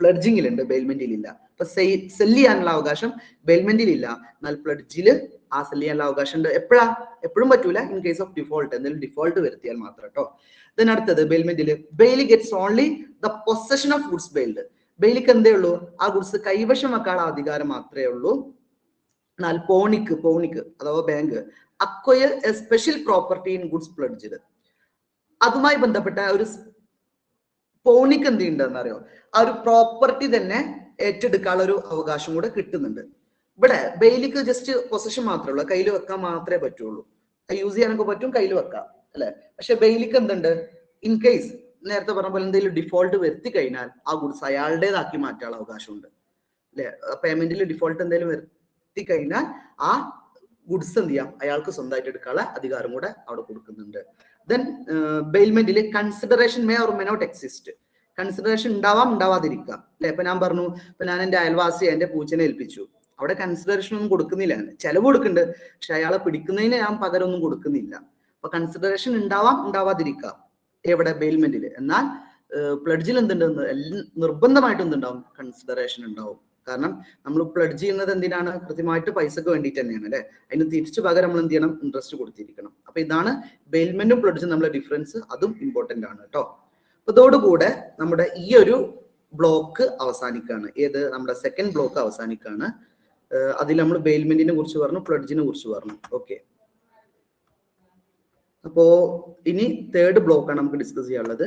പ്ലഡ്ജിങ്ങിലുണ്ട്, ബെയിൽമെന്റിലില്ല. അപ്പൊ സെല് ചെയ്യാനുള്ള അവകാശം ബെയിൽമെന്റിലില്ല, എന്നാൽ പ്ലഡ്ജില് ആ സെല് ചെയ്യാനുള്ള അവകാശം ഉണ്ട്. എപ്പോഴും പറ്റൂല, ഇൻ കേസ് ഓഫ് ഡിഫോൾട്ട്, എന്തെങ്കിലും ഡിഫോൾട്ട് വരുത്തിയാൽ മാത്രം കേട്ടോ. ഇതിനടുത്തത് ബെയിൽമെന്റില്, bailee gets only the possession of goods bailed. ബെയിലിക്ക് എന്തേ ഉള്ളൂ, ആ ഗുഡ്സ് കൈവശം വെക്കാനുള്ള അധികാരം മാത്രമേ ഉള്ളൂ. എന്നാൽ പോണിക്ക് അഥവാ bank acquire A special property in goods pledged. അതുമായി ബന്ധപ്പെട്ട ഒരു പോണിക്ക് എന്ത് ഉണ്ടെന്ന് അറിയോ, ആ ഒരു പ്രോപ്പർട്ടി തന്നെ ഏറ്റെടുക്കാനുള്ള ഒരു അവകാശം കൂടെ കിട്ടുന്നുണ്ട്. ഇവിടെ ബെയിലിക്ക് ജസ്റ്റ് പൊസഷൻ മാത്രമേ ഉള്ളൂ, കയ്യിൽ വെക്കാൻ മാത്രമേ പറ്റുള്ളൂ. യൂസ് ചെയ്യാനൊക്കെ പറ്റും, കയ്യിൽ വെക്കാം അല്ലെ. പക്ഷെ ബെയിലിക്ക് എന്തുണ്ട്, ഇൻ കേസ് നേരത്തെ പറഞ്ഞ പോലെ എന്തെങ്കിലും ഡിഫോൾട്ട് വരുത്തി കഴിഞ്ഞാൽ ആ ഗുഡ്സ് അയാളുടേതാക്കി മാറ്റാനുള്ള അവകാശമുണ്ട് അല്ലെ. പേയ്മെന്റിൽ ഡിഫോൾട്ട് എന്തെങ്കിലും വരുത്തി കഴിഞ്ഞാൽ ആ ഗുഡ്സ് എന്ത് ചെയ്യാം, അയാൾക്ക് സ്വന്തമായിട്ട് എടുക്കാനുള്ള അധികാരം കൂടെ അവിടെ കൊടുക്കുന്നുണ്ട്. ദെൻ ബെയിൽമെന്റിൽ consideration may or may not exist. Consideration ഉണ്ടാവാം, ഉണ്ടാവാതിരിക്കാം അല്ലെ. ഇപ്പൊ ഞാൻ പറഞ്ഞു, ഇപ്പൊ ഞാൻ എന്റെ അയൽവാസിയെ എന്റെ പൂച്ചനെ ഏൽപ്പിച്ചു, അവിടെ കൺസിഡറേഷൻ ഒന്നും കൊടുക്കുന്നില്ല, ചെലവ് കൊടുക്കുന്നുണ്ട്, പക്ഷെ അയാളെ പിടിക്കുന്നതിന് ഞാൻ പകരം ഒന്നും കൊടുക്കുന്നില്ല. അപ്പൊ കൺസിഡറേഷൻ ഉണ്ടാവാം, ഉണ്ടാവാതിരിക്കാം എവിടെ, ബെയിൽമെന്റിൽ. എന്നാൽ പ്ലഡ്ജിൽ എന്തുണ്ട്, നിർബന്ധമായിട്ടും എന്തുണ്ടാവും, കൺസിഡറേഷൻ ഉണ്ടാവും. കാരണം നമ്മൾ പ്ലഡ്ജ് ചെയ്യുന്നത് എന്തിനാണ്, കൃത്യമായിട്ട് പൈസക്ക് വേണ്ടിയിട്ട് തന്നെയാണ് അല്ലെ. അതിന് തിരിച്ചു പകരം നമ്മൾ എന്ത് ചെയ്യണം, ഇൻട്രസ്റ്റ് കൊടുത്തിരിക്കണം. അപ്പൊ ഇതാണ് ബെയിൽമെന്റും പ്ലഡ്ജും നമ്മളെ ഡിഫറൻസ്, അതും ഇമ്പോർട്ടന്റ് ആണ് കേട്ടോ. അപ്പൊ ഇതോടുകൂടെ നമ്മുടെ ഈ ഒരു ബ്ലോക്ക് അവസാനിക്കാണ്. ഏത്, നമ്മുടെ സെക്കൻഡ് ബ്ലോക്ക് അവസാനിക്കാണ്. അതിൽ നമ്മൾ ബെയിൽമെന്റിനെ കുറിച്ച് പറഞ്ഞു, പ്ലഡ്ജിനെ കുറിച്ച് പറഞ്ഞു. ഓക്കെ, അപ്പോ ഇനി തേർഡ് ബ്ലോക്കാണ് നമുക്ക് ഡിസ്കസ് ചെയ്യാനുള്ളത്.